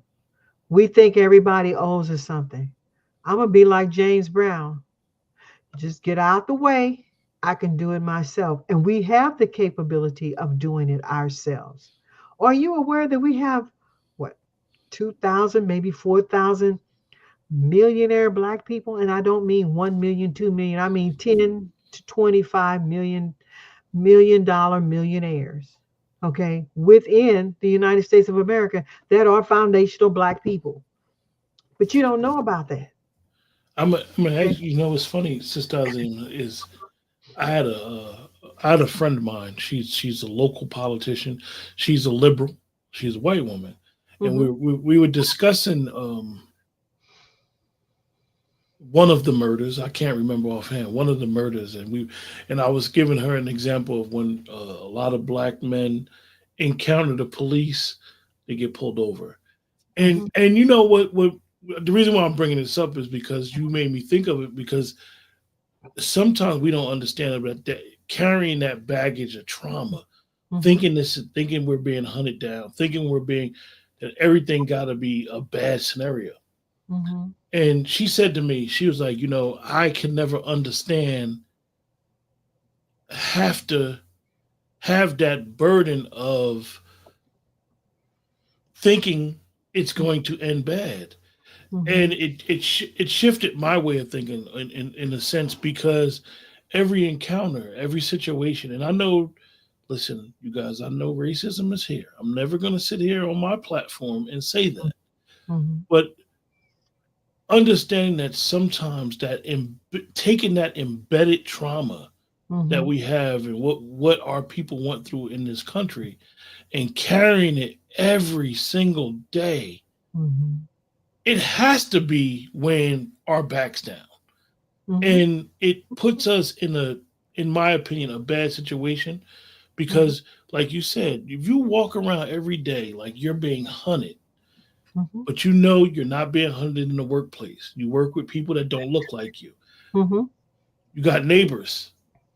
We think everybody owes us something. I'm going to be like James Brown. Just get out the way. I can do it myself. And we have the capability of doing it ourselves. Are you aware that we have, what, 2,000, maybe 4,000 millionaire Black people? And I don't mean 1 million, 2 million. I mean 10 to 25 million dollar millionaires, okay, within the United States of America that are foundational Black people. But you don't know about that. You know, what's funny, Sister Azima, is I had a friend of mine. She's a local politician. She's a liberal. She's a white woman, and Mhm. we were discussing one of the murders. I can't remember offhand. One of the murders, and I was giving her an example of when a lot of Black men encounter the police, they get pulled over, Mhm. and you know what the reason why I'm bringing this up is because you made me think of it, because sometimes we don't understand that carrying that baggage of trauma, Mhm. thinking we're being hunted down, thinking that everything got to be a bad scenario. Mhm. And she said to me, she was like, I can never understand, have to have that burden of thinking it's going to end bad. And Mhm. it shifted my way of thinking in a sense, because every encounter, every situation, and I know listen, you guys, I know racism is here. I'm never going to sit here on my platform and say that. Mhm. But understanding that sometimes taking that embedded trauma that Mhm. we have and what our people went through in this country and carrying it every single day, Mhm. it has to be weighing our backs down. Mhm. And it puts us in my opinion, a bad situation Mhm. because, like you said, if you walk around every day like you're being hunted, Mhm. but you know you're not being hunted in the workplace, you work with people that don't look like you, Mhm. you got neighbors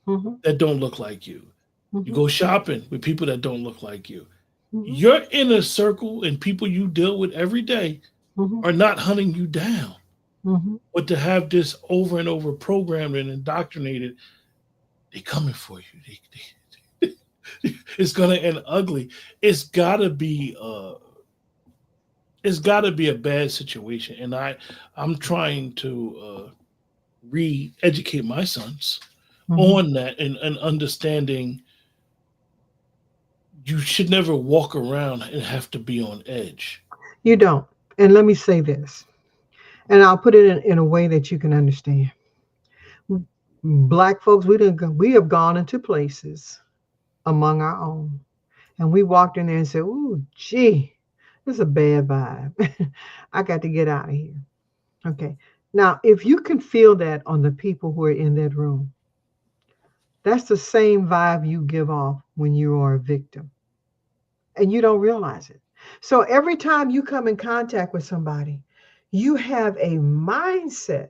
Mhm. that don't look like you, you Mhm. go shopping with people that don't look like you. Mhm. Your inner circle and people you deal with every day Mhm. are not hunting you down. Mhm. But to have this over and over programmed and indoctrinated, they coming for you. It's gonna end ugly. It's gotta be it's gotta be a bad situation. And I'm trying to re-educate my sons Mhm. on that and understanding you should never walk around and have to be on edge. You don't. And let me say this, and I'll put it in a way that you can understand. Black folks, we have gone into places among our own, and we walked in there and said, "Ooh, gee, this is a bad vibe. I got to get out of here." Okay. Now, if you can feel that on the people who are in that room, that's the same vibe you give off when you are a victim, and you don't realize it. So every time you come in contact with somebody, you have a mindset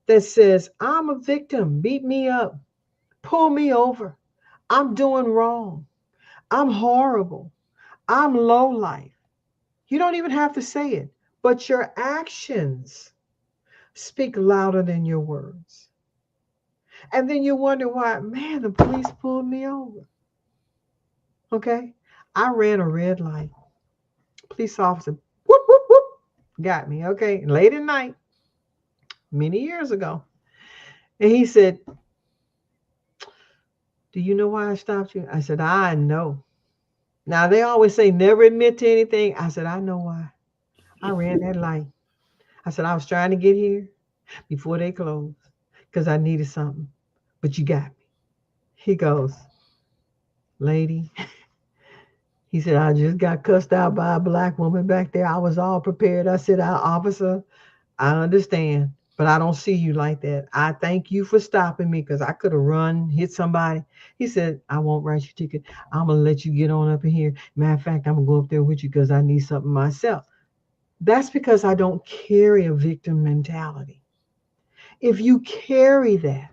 that says, "I'm a victim, beat me up, pull me over. I'm doing wrong. I'm horrible. I'm low life." You don't even have to say it, but your actions speak louder than your words. And then you wonder why, man, the police pulled me over. Okay. I ran a red light. Police officer, whoop, whoop, whoop, got me. Okay. Late at night, many years ago. And he said, "Do you know why I stopped you?" I said, "I know." Now they always say never admit to anything. I said, "I know why. I ran that light." I said, "I was trying to get here before they closed because I needed something, but you got me." He goes, "Lady," he said, "I just got cussed out by a black woman back there. I was all prepared." I said, "Officer, I understand, but I don't see you like that. I thank you for stopping me because I could have run, hit somebody." He said, "I won't write your ticket. I'm going to let you get on up in here. Matter of fact, I'm going to go up there with you because I need something myself." That's because I don't carry a victim mentality. If you carry that,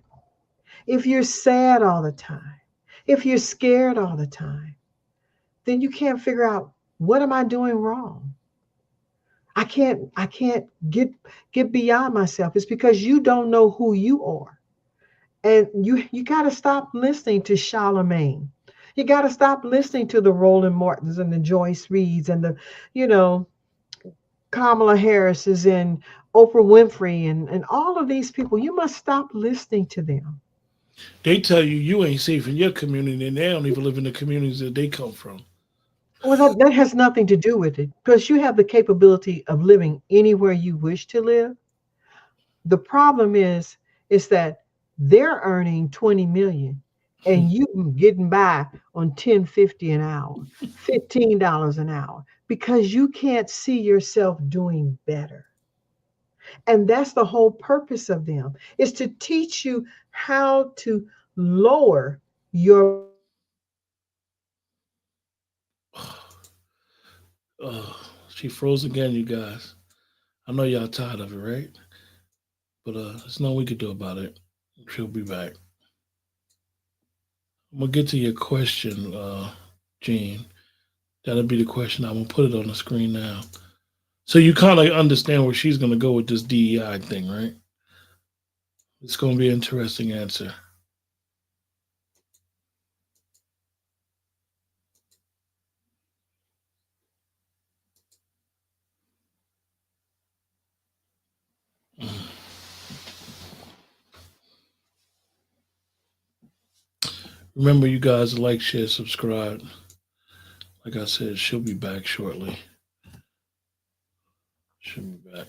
if you're sad all the time, if you're scared all the time, then you can't figure out, what am I doing wrong? I can't get beyond myself. It's because you don't know who you are. And you got to stop listening to Charlemagne. You got to stop listening to the Roland Martins and the Joyce Reeds and the, you know, Kamala Harris's and Oprah Winfrey and all of these people. You must stop listening to them. They tell you you ain't safe in your community and they don't even live in the communities that they come from. Well, that has nothing to do with it because you have the capability of living anywhere you wish to live. The problem is that they're earning 20 million and you getting by on 10.50 an hour, $15 an hour because you can't see yourself doing better. And that's the whole purpose of them, is to teach you how to lower your. She froze again, you guys. I know y'all tired of it, right? But there's nothing we could do about it. She'll be back. I'm gonna get to your question, Gene. That'll be the question. I'm gonna put it on the screen now. So you kind of understand where she's gonna go with this DEI thing, right? It's gonna be an interesting answer. Remember, you guys to like, share, subscribe. Like I said, she'll be back shortly. She'll be back.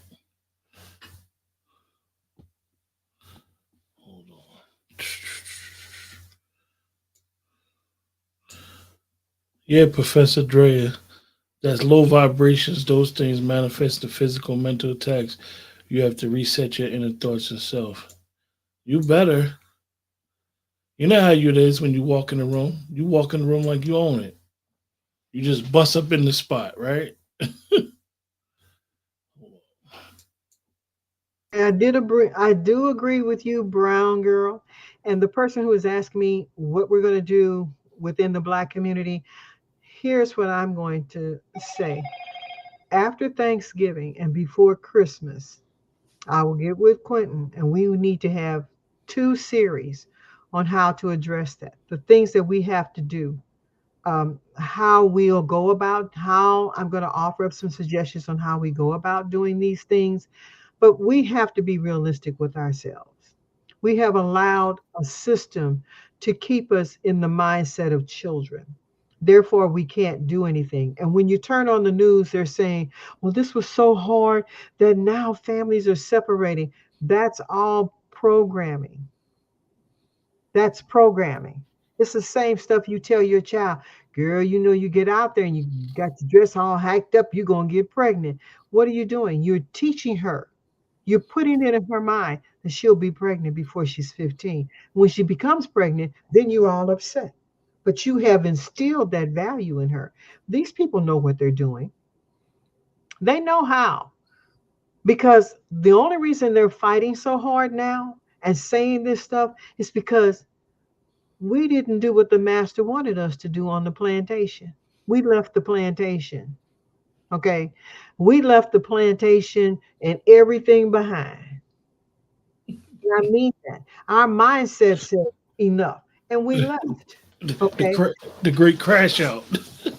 Hold on. Yeah, Professor Drea. That's low vibrations. Those things manifest the physical, mental attacks. You have to reset your inner thoughts yourself. You better. You know how it is when you walk in the room. You walk in the room like you own it. You just bust up in the spot, right? I do agree with you, brown girl. And the person who is asking me what we're going to do within the Black community, here's what I'm going to say. After Thanksgiving and before Christmas, I will get with Quentin and we need to have 2 series on how to address that. The things that we have to do, how we'll go about, how I'm going to offer up some suggestions on how we go about doing these things. But we have to be realistic with ourselves. We have allowed a system to keep us in the mindset of children. Therefore, we can't do anything. And when you turn on the news, they're saying, well, this was so hard that now families are separating. That's all programming. That's programming. It's the same stuff you tell your child, girl, you know, you get out there and you got your dress all hacked up, you're going to get pregnant. What are you doing? You're teaching her. You're putting it in her mind that she'll be pregnant before she's 15. When she becomes pregnant, then you're all upset. But you have instilled that value in her. These people know what they're doing. They know how. Because the only reason they're fighting so hard now and saying this stuff is because we didn't do what the master wanted us to do on the plantation. We left the plantation. Okay. We left the plantation and everything behind. I mean that. Our mindset said enough, and we left. The, Okay. the great crash out.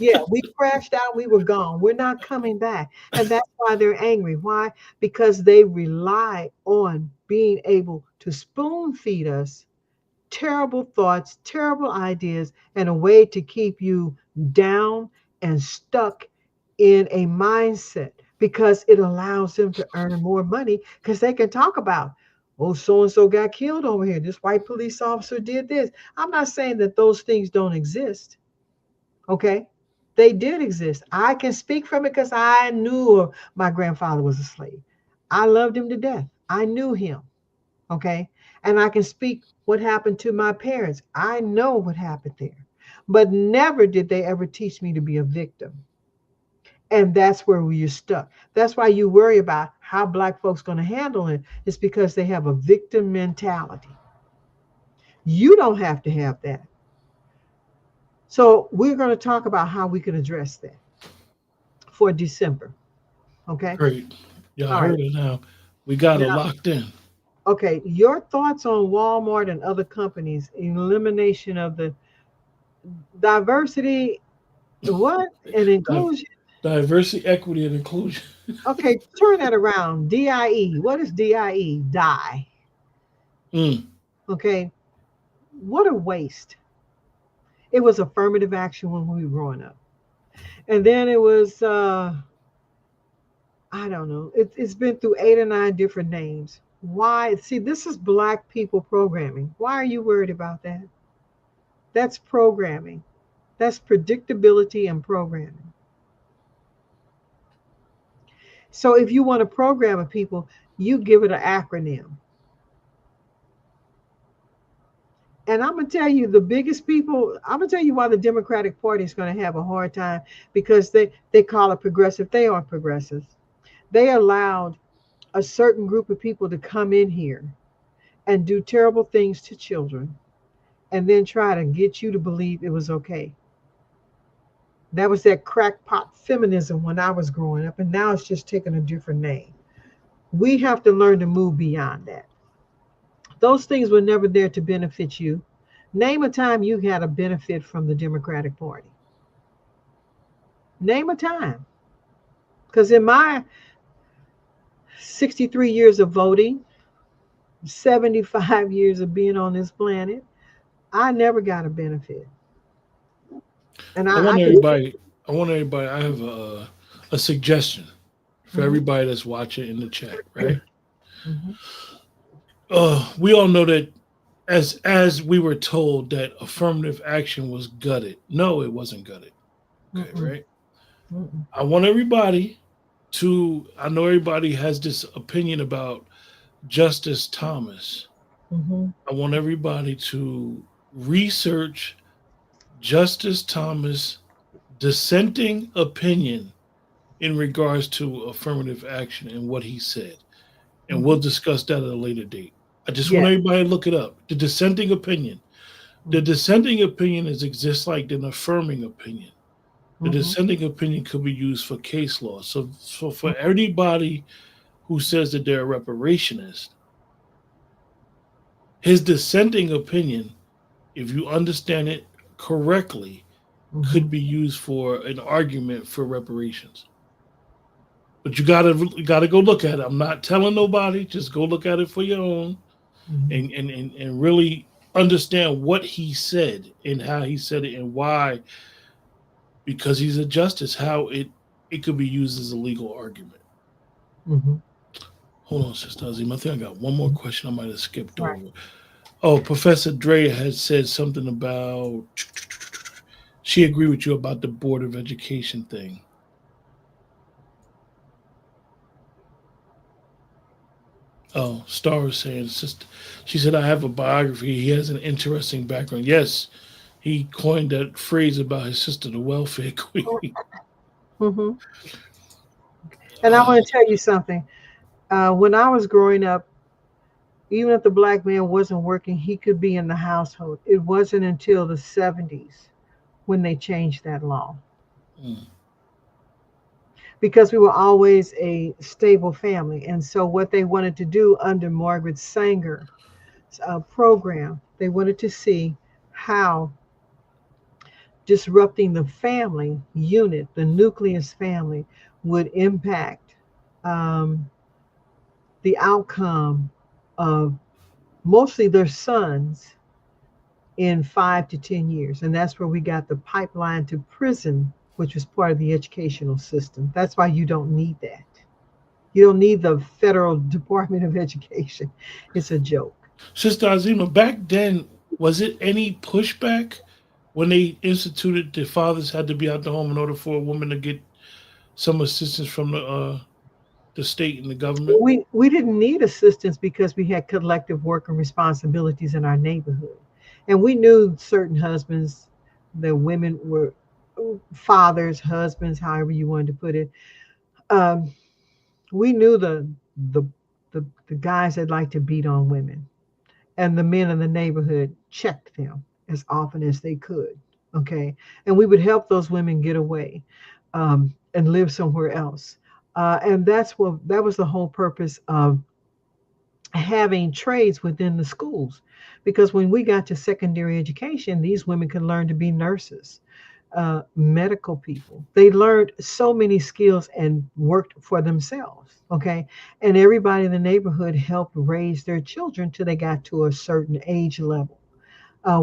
Yeah, we crashed out. We were gone. We're not coming back. And that's why they're angry. Why? Because they rely on being able to spoon feed us terrible thoughts, terrible ideas, and a way to keep you down and stuck in a mindset because it allows them to earn more money because they can talk about, oh, so and so got killed over here. This white police officer did this. I'm not saying that those things don't exist. Okay. They did exist. I can speak from it because I knew my grandfather was a slave. I loved him to death. I knew him. Okay. And I can speak what happened to my parents. I know what happened there. But never did they ever teach me to be a victim. And that's where we're stuck. That's why you worry about how Black folks going to handle it. It's because they have a victim mentality. You don't have to have that. So we're going to talk about how we can address that for December. Okay. Great. Y'all All right. heard it now. We got it Now, locked in. okay. Your thoughts on Walmart and other companies, elimination of the diversity, what? And inclusion. Diversity, equity, and inclusion. Okay. Turn that around. DIE. What is DIE? Die. Okay. What a waste. It was affirmative action when we were growing up. And then it was, I don't know, it's been through 8 or 9 different names. Why? See, this is Black people programming. Why are you worried about that? That's programming. That's predictability and programming. So if you want to program a people, you give it an acronym. And I'm going to tell you the biggest people, I'm going to tell you why the Democratic Party is going to have a hard time because they call it progressive. They aren't progressives. They allowed a certain group of people to come in here and do terrible things to children and then try to get you to believe it was okay. That was that crackpot feminism when I was growing up, and now it's just taken a different name. We have to learn to move beyond that. Those things were never there to benefit you. Name a time you had a benefit from the Democratic Party. Name a time. Because in my 63 years of voting, 75 years of being on this planet, I never got a benefit. And I want I can. everybody. I want everybody. I have a suggestion for Mhm, everybody that's watching in the chat. Right. mhm, We all know that as we were told that affirmative action was gutted. No, it wasn't gutted. Okay. mm-mm, Right. mm-mm, I want everybody to. I know everybody has this opinion about Justice Thomas. mhm, I want everybody to research Justice Thomas' dissenting opinion in regards to affirmative action and what he said. And we'll mhm. discuss that at a later date. I just want Yes. everybody to look it up. The dissenting opinion. The Mhm, dissenting opinion is exists like an affirming opinion. The mhm, dissenting opinion could be used for case law. So for mhm, anybody who says that they're a reparationist, his dissenting opinion, if you understand it correctly, mhm. could be used for an argument for reparations. But you gotta go look at it. I'm not telling nobody. Just go look at it for your own Mhm. and really understand what he said and how he said it and why. Because he's a justice, how it could be used as a legal argument. Mhm. Hold on, Sister Azim. I think I got one more question I might have skipped Right. over. Oh, Professor Dre had said something about she agreed with you about the Board of Education thing. Oh, Star was saying, sister, she said, I have a biography. He has an interesting background. Yes, he coined that phrase about his sister, the welfare queen. Mhm. And I want to tell you something. When I was growing up, even if the black man wasn't working, he could be in the household. It wasn't until the 70s when they changed that law Mm, because we were always a stable family. And so, what they wanted to do under Margaret Sanger's program, they wanted to see how disrupting the family unit, the nucleus family, would impact um, the outcome of mostly their sons in 5 to 10 years. And that's where we got the pipeline to prison, which was part of the educational system. That's why you don't need that. You don't need the federal Department of Education. It's a joke. Sister Azima, back then, was it any pushback when they instituted the fathers had to be out the home in order for a woman to get some assistance from the state and the government? We didn't need assistance because we had collective work and responsibilities in our neighborhood. And we knew certain husbands, the women were fathers, husbands, however you wanted to put it. Um, we knew the, the guys that like to beat on women, and the men in the neighborhood checked them as often as they could. Okay, and we would help those women get away and live somewhere else. And that was the whole purpose of having trades within the schools, because when we got to secondary education, these women could learn to be nurses, medical people. They learned so many skills and worked for themselves. Okay. And everybody in the neighborhood helped raise their children till they got to a certain age level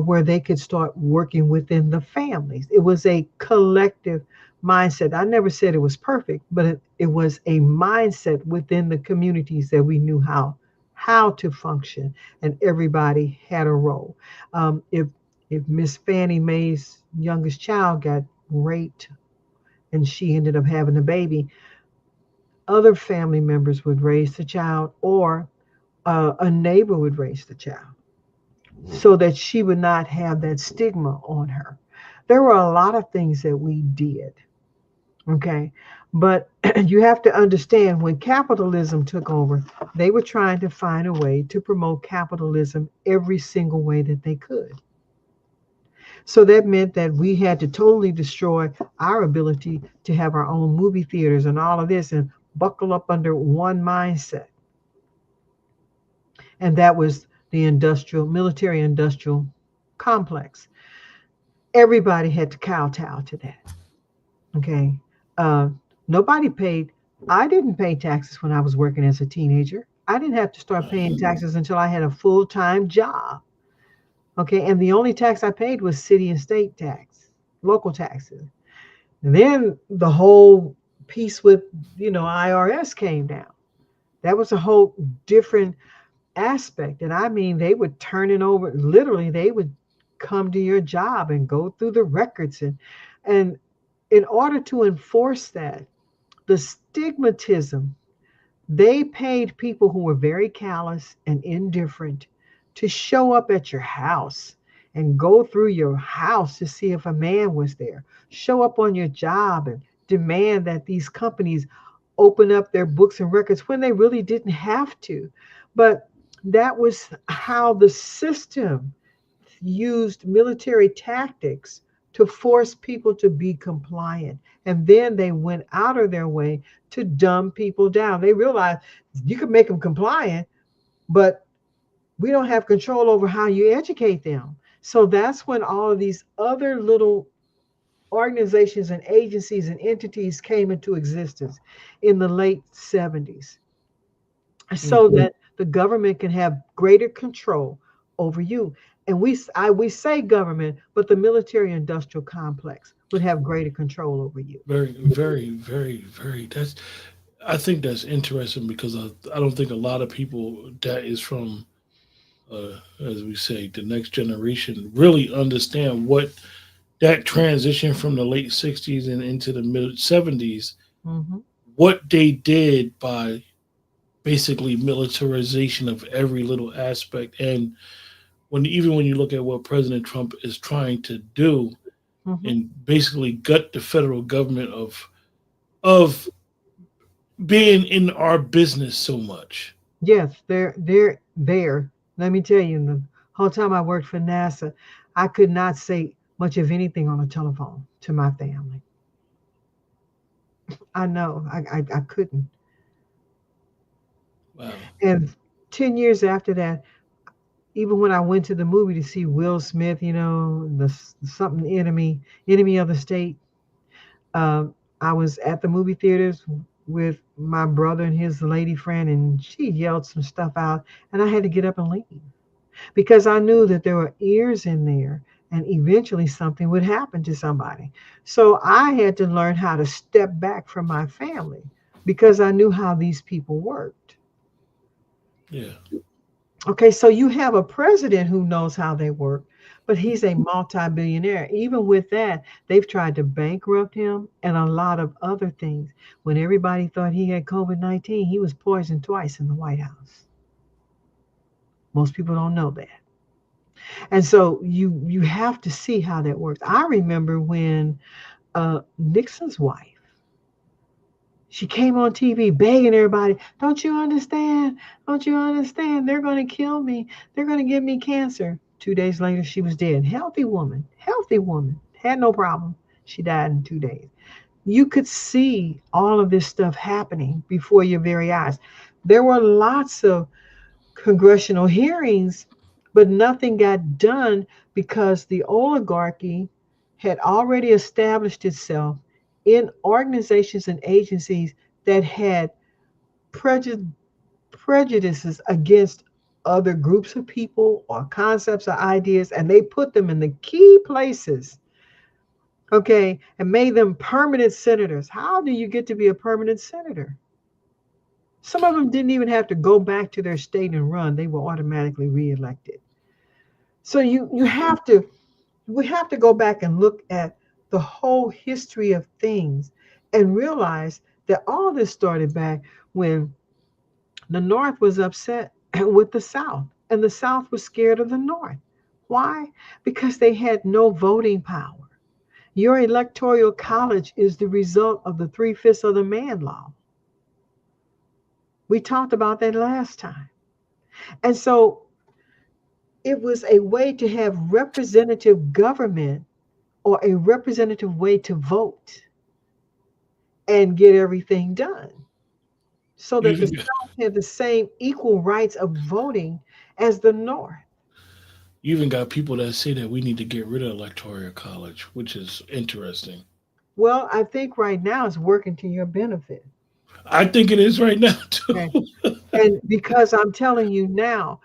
where they could start working within the families. It was a collective mindset. I never said it was perfect, but it was a mindset within the communities that we knew how to function, and everybody had a role. If Miss Fannie Mae's youngest child got raped and she ended up having a baby, other family members would raise the child, or a neighbor would raise the child so that she would not have that stigma on her. There were a lot of things that we did, okay? But you have to understand, when capitalism took over, they were trying to find a way to promote capitalism every single way that they could. So that meant that we had to totally destroy our ability to have our own movie theaters and all of this and buckle up under one mindset. And that was the military industrial complex. Everybody had to kowtow to that. Okay. Uh, Nobody paid. I didn't pay taxes when I was working as a teenager. I didn't have to start paying taxes until I had a full time job. Okay, and the only tax I paid was city and state tax, local taxes. And then the whole piece with, IRS came down. That was a whole different aspect. And I mean, they would turn it over, literally, they would come to your job and go through the records. And in order to enforce that, the stigmatism, they paid people who were very callous and indifferent to show up at your house and go through your house to see if a man was there, show up on your job and demand that these companies open up their books and records when they really didn't have to. But that was how the system used military tactics to force people to be compliant. And then they went out of their way to dumb people down. They realized you can make them compliant, but we don't have control over how you educate them. So that's when all of these other little organizations and agencies and entities came into existence in the late 70s, so that the government can have greater control over you. And we say government, but the military industrial complex would have greater control over you. Very, very, very, very. I think that's interesting because I don't think a lot of people that is from, as we say, the next generation really understand what that transition from the late 60s and into the mid 70s, Hmm. what they did by basically militarization of every little aspect. And even when you look at what President Trump is trying to do Hmm. and basically gut the federal government of being in our business so much. Yes, they're there. Let me tell you, the whole time I worked for NASA, I could not say much of anything on the telephone to my family. I know I couldn't. Wow. And 10 years after that, even when I went to the movie to see Will Smith, the something enemy of the state, I was at the movie theaters with my brother and his lady friend, and she yelled some stuff out, and I had to get up and leave because I knew that there were ears in there, and eventually something would happen to somebody. So I had to learn how to step back from my family because I knew how these people worked. Yeah. Okay, so you have a president who knows how they work, but he's a multi-billionaire. Even with that, they've tried to bankrupt him and a lot of other things. When everybody thought he had COVID-19, he was poisoned twice in the White House. Most people don't know that. And so you have to see how that works. I remember when Nixon's wife, she came on TV begging everybody, don't you understand? Don't you understand? They're going to kill me. They're going to give me cancer. 2 days later, she was dead. Healthy woman, had no problem. She died in 2 days. You could see all of this stuff happening before your very eyes. There were lots of congressional hearings, but nothing got done because the oligarchy had already established itself in organizations and agencies that had prejudices against other groups of people or concepts or ideas, and they put them in the key places, okay, and made them permanent senators. How do you get to be a permanent senator? Some of them didn't even have to go back to their state and run. They were automatically reelected. So we have to go back and look at the whole history of things and realize that all this started back when the North was upset with the South, and the South was scared of the North. Why? Because they had no voting power. Your electoral college is the result of the 3/5 of the man law. We talked about that last time. And so it was a way to have representative government or a representative way to vote and get everything done so You that the even South had the same equal rights of voting as the North. you even got people that say that we need to get rid of electoral college, which is interesting. Well, I think right now it's working to your benefit. I think it is right now too. Okay. And because I'm telling you now,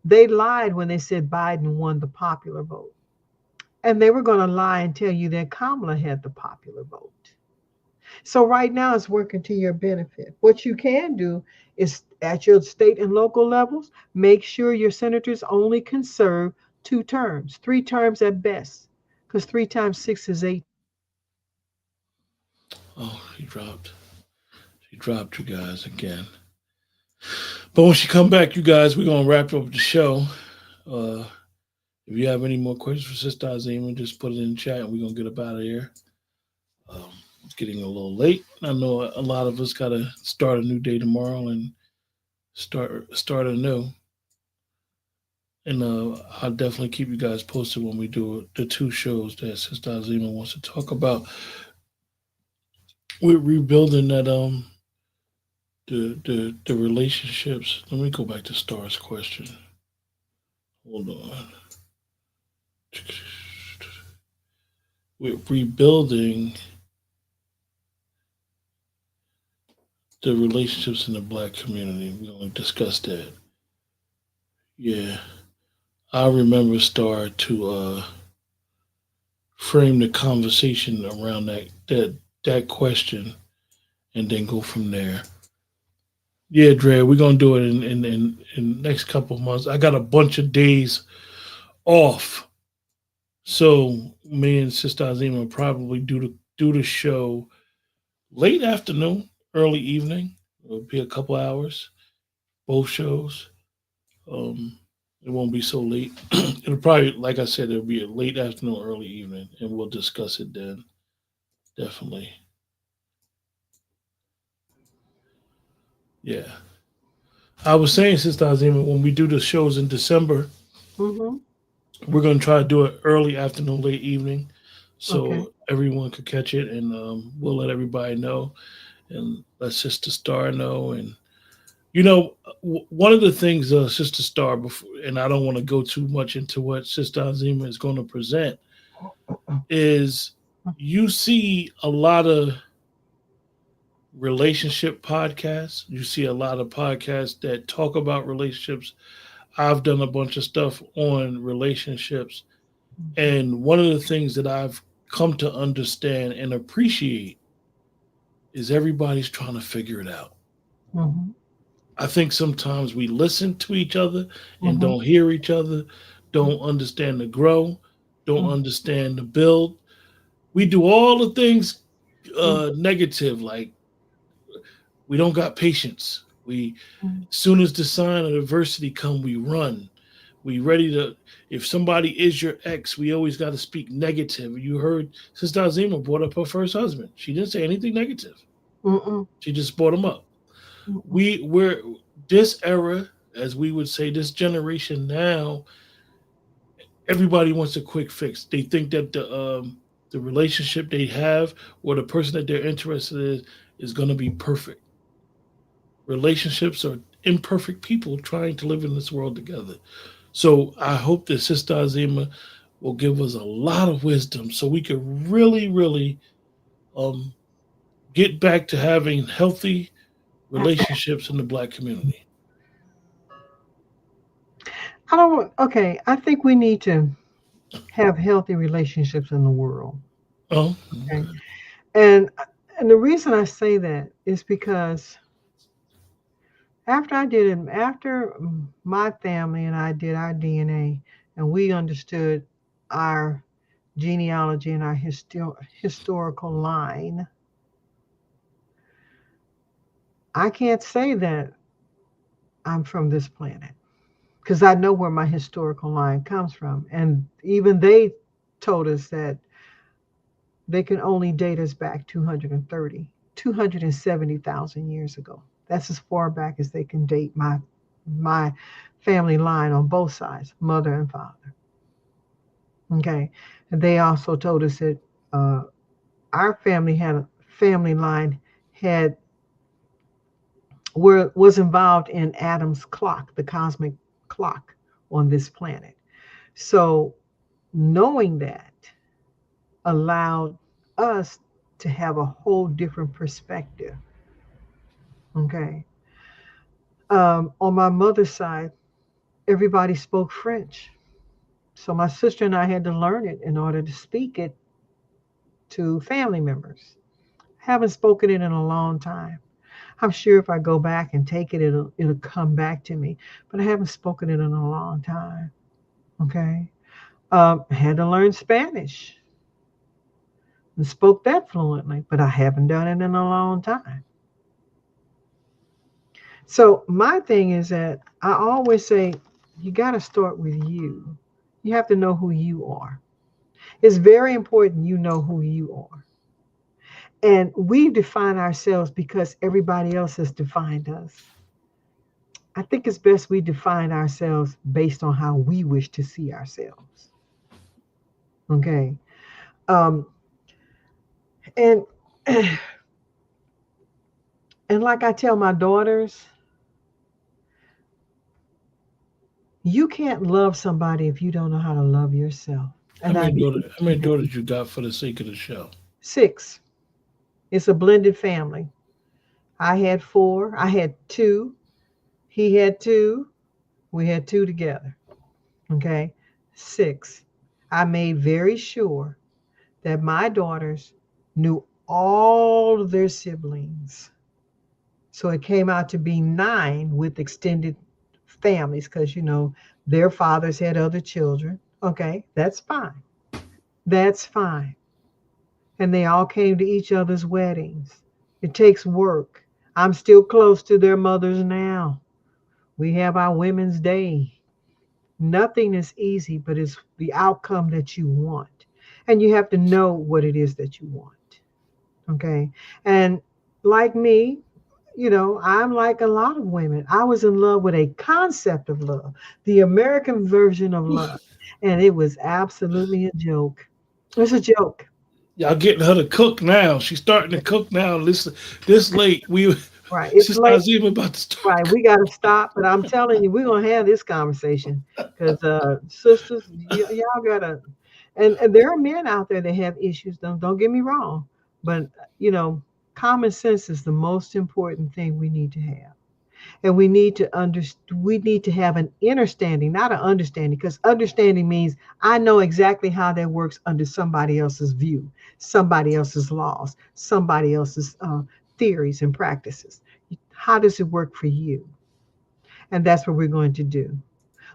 They lied when they said Biden won the popular vote. And they were going to lie and tell you that Kamala had the popular vote. So right now it's working to your benefit. What you can do is at your state and local levels, make sure your senators only can serve 2 terms, 3 terms at best, because 3 times 6 is 8. Oh, she dropped. She dropped you guys again. But when she come back, you guys, we're gonna wrap up the show. Uh, if you have any more questions for Sister Azima, just put it in the chat, and we're gonna get up out of here. It's getting a little late. I know a lot of us gotta start a new day tomorrow and start anew. And I'll definitely keep you guys posted when we do the 2 shows that Sister Azima wants to talk about. We're rebuilding that the relationships. Let me go back to Star's question. Hold on. We're rebuilding the relationships in the black community. We're going to discuss that. Yeah. I remember Star to frame the conversation around that question and then go from there. Yeah, Dre, we're gonna do it in next couple of months. I got a bunch of days off. So me and Sister Azima will probably do the show late afternoon, early evening. It'll be a couple hours, both shows. It won't be so late. It'll probably, like I said, it'll be a late afternoon, early evening, and we'll discuss it then. Definitely. Yeah. I was saying, Sister Azima, when we do the shows in December, Mm-hmm. we're going to try to do it early afternoon, late evening, so Okay. everyone could catch it, and we'll let everybody know, and let Sister Star know. And one of the things, Sister Star, before, and I don't want to go too much into what Sister Azima is going to present, is you see a lot of relationship podcasts. You see a lot of podcasts that talk about relationships. I've done a bunch of stuff on relationships. And one of the things that I've come to understand and appreciate is everybody's trying to figure it out. Mm-hmm. I think sometimes we listen to each other and Mm-hmm. don't hear each other, don't understand the grow, don't understand the build. We do all the things negative, like we don't got patience. We soon as the sign of adversity come, we run. We ready to. If somebody is your ex, we always got to speak negative. You heard Sister Azima brought up her first husband. She didn't say anything negative. Mm-mm. She just brought him up. Mm-mm. We're this era, as we would say, this generation now. Everybody wants a quick fix. They think that the relationship they have or the person that they're interested in is going to be perfect. Relationships are imperfect people trying to live in this world together. So I hope that Sister Azima will give us a lot of wisdom so we can really, really um, get back to having healthy relationships in the black community. I don't want, okay, I think we need to have healthy relationships in the world. Oh, Okay. And the reason I say that is because after my family and I did our DNA and we understood our genealogy and our historical line, I can't say that I'm from this planet because I know where my historical line comes from. And even they told us that they can only date us back 270,000 years ago. That's as far back as they can date my family line on both sides, mother and father. Okay. And they also told us that our family line had was involved in Adam's clock, the cosmic clock on this planet. So knowing that allowed us to have a whole different perspective. Okay. On my mother's side, everybody spoke French. So my sister and I had to learn it in order to speak it to family members. Haven't spoken it in a long time. I'm sure if I go back and take it, it'll come back to me. But I haven't spoken it in a long time. Okay. Had to learn Spanish and spoke that fluently, but I haven't done it in a long time. So my thing is that I always say, you got to start with you. You have to know who you are. It's very important you know who you are. And we define ourselves because everybody else has defined us. I think it's best we define ourselves based on how we wish to see ourselves. Okay. Um, and and like I tell my daughters, you can't love somebody if you don't know how to love yourself. How And I many do. daughters? How many daughters you got for the sake of the show? 6. It's a blended family. I had 4. I had 2. He had 2. We had 2 together. Okay. 6. I made very sure that my daughters knew all of their siblings. So it came out to be 9 with extended families because, their fathers had other children. Okay, that's fine. That's fine. And they all came to each other's weddings. It takes work. I'm still close to their mothers now. We have our Women's Day. Nothing is easy, but it's the outcome that you want. And you have to know what it is that you want. Okay. And like me, I'm like a lot of women. I was in love with a concept of love, the American version of love. And it was absolutely a joke. It's a joke. Y'all getting her to cook now. She's starting to cook now. Listen, this late. Right. It's Sister late. Azima about to start. Right. We got to stop. But I'm telling you, we're going to have this conversation because, sisters, y'all got to. And there are men out there that have issues. Don't get me wrong. But, common sense is the most important thing we need to have. And we need to have an understanding, not an understanding, because understanding means I know exactly how that works under somebody else's view, somebody else's laws, somebody else's theories and practices. How does it work for you? And that's what we're going to do.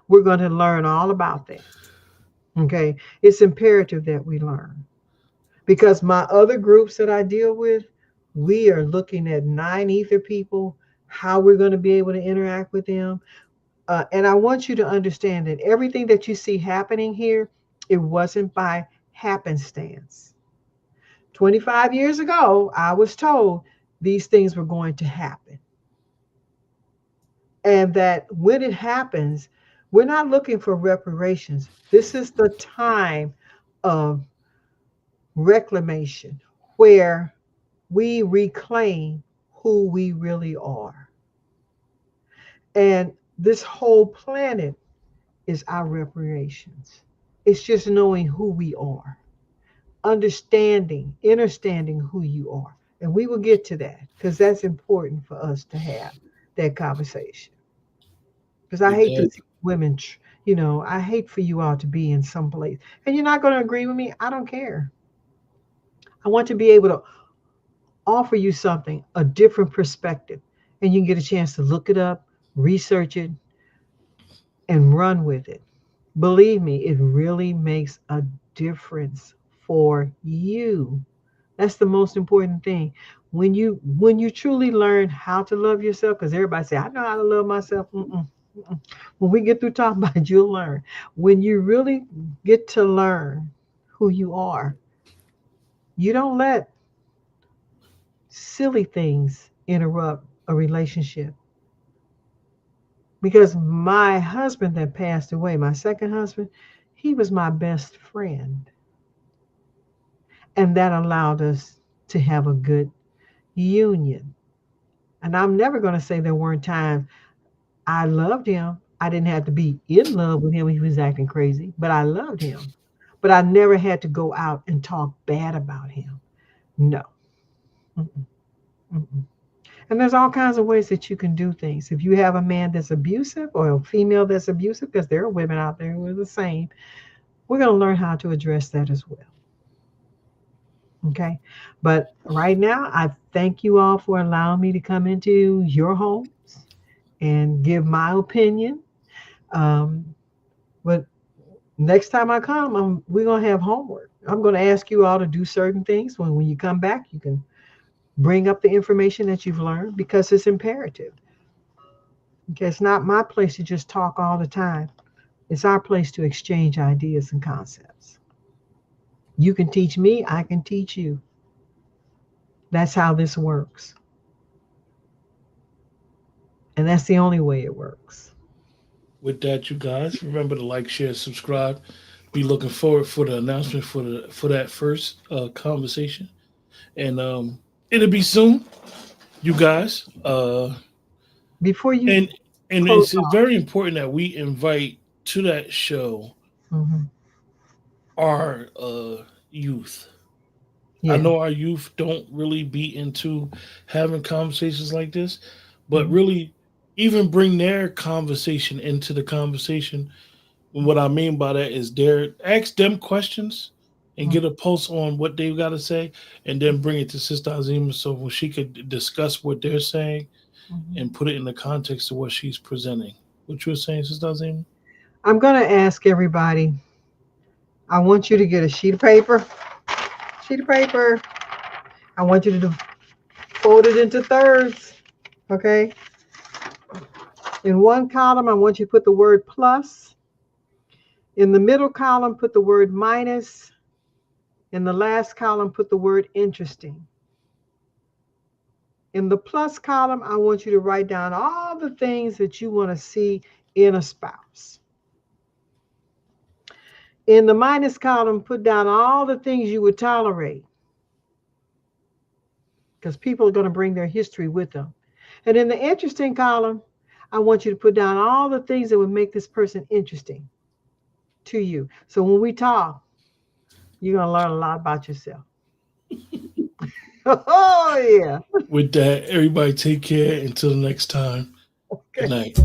We're going to learn all about that. Okay. It's imperative that we learn because my other groups that I deal with, we are looking at 9 ether people, how we're going to be able to interact with them. And I want you to understand that everything that you see happening here, it wasn't by happenstance. 25 years ago, I was told these things were going to happen. And that when it happens, we're not looking for reparations. This is the time of reclamation where we reclaim who we really are. And this whole planet is our reparations. It's just knowing who we are, understanding who you are. And we will get to that because that's important for us to have that conversation. Because I hate to see women, I hate for you all to be in some place. And you're not going to agree with me. I don't care. I want to be able to offer you something, a different perspective. And you can get a chance to look it up, research it, and run with it. Believe me, it really makes a difference for you. That's the most important thing. When you truly learn how to love yourself, because everybody say, I know how to love myself. When we get through talking about it, you'll learn. When you really get to learn who you are, you don't let silly things interrupt a relationship. Because my husband that passed away, my second husband, he was my best friend. And that allowed us to have a good union. And I'm never going to say there weren't times I loved him. I didn't have to be in love with him when he was acting crazy, but I loved him. But I never had to go out and talk bad about him. No. Mm-mm. Mm-mm. And there's all kinds of ways that you can do things. If you have a man that's abusive or a female that's abusive, because there are women out there who are the same, we're going to learn how to address that as well. Okay. But right now, I thank you all for allowing me to come into your homes and give my opinion. But next time I come, we're going to have homework. I'm going to ask you all to do certain things. When you come back, you can bring up the information that you've learned, because it's imperative. Okay, it's not my place to just talk all the time. It's our place to exchange ideas and concepts. You can teach me, I can teach you. That's how this works. And that's the only way it works. With that, you guys, remember to like, share, subscribe. Be looking forward for the announcement for that first conversation. And it'll be soon, you guys. Before you and it's very important that we invite to that show our youth. Yeah. I know our youth don't really be into having conversations like this, but really even bring their conversation into the conversation. And what I mean by that is ask them questions and get a pulse on what they've got to say, and then bring it to Sister Azima so when she could discuss what they're saying and put it in the context of what she's presenting. What you were saying, Sister Azima? I'm going to ask everybody, I want you to get a sheet of paper. I want you to fold it into thirds, okay? In one column, I want you to put the word plus. In the middle column, put the word minus. In the last column, put the word interesting. In the plus column, I want you to write down all the things that you want to see in a spouse. In the minus column, put down all the things you would tolerate, because people are going to bring their history with them. And in the interesting column, I want you to put down all the things that would make this person interesting to you. So when we talk, you're going to learn a lot about yourself. Oh, yeah. With that, everybody take care until the next time. Okay. Good night.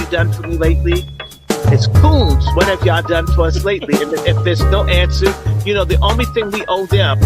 Done for me lately? It's Coons. What have y'all done for us lately? And if there's no answer, the only thing we owe them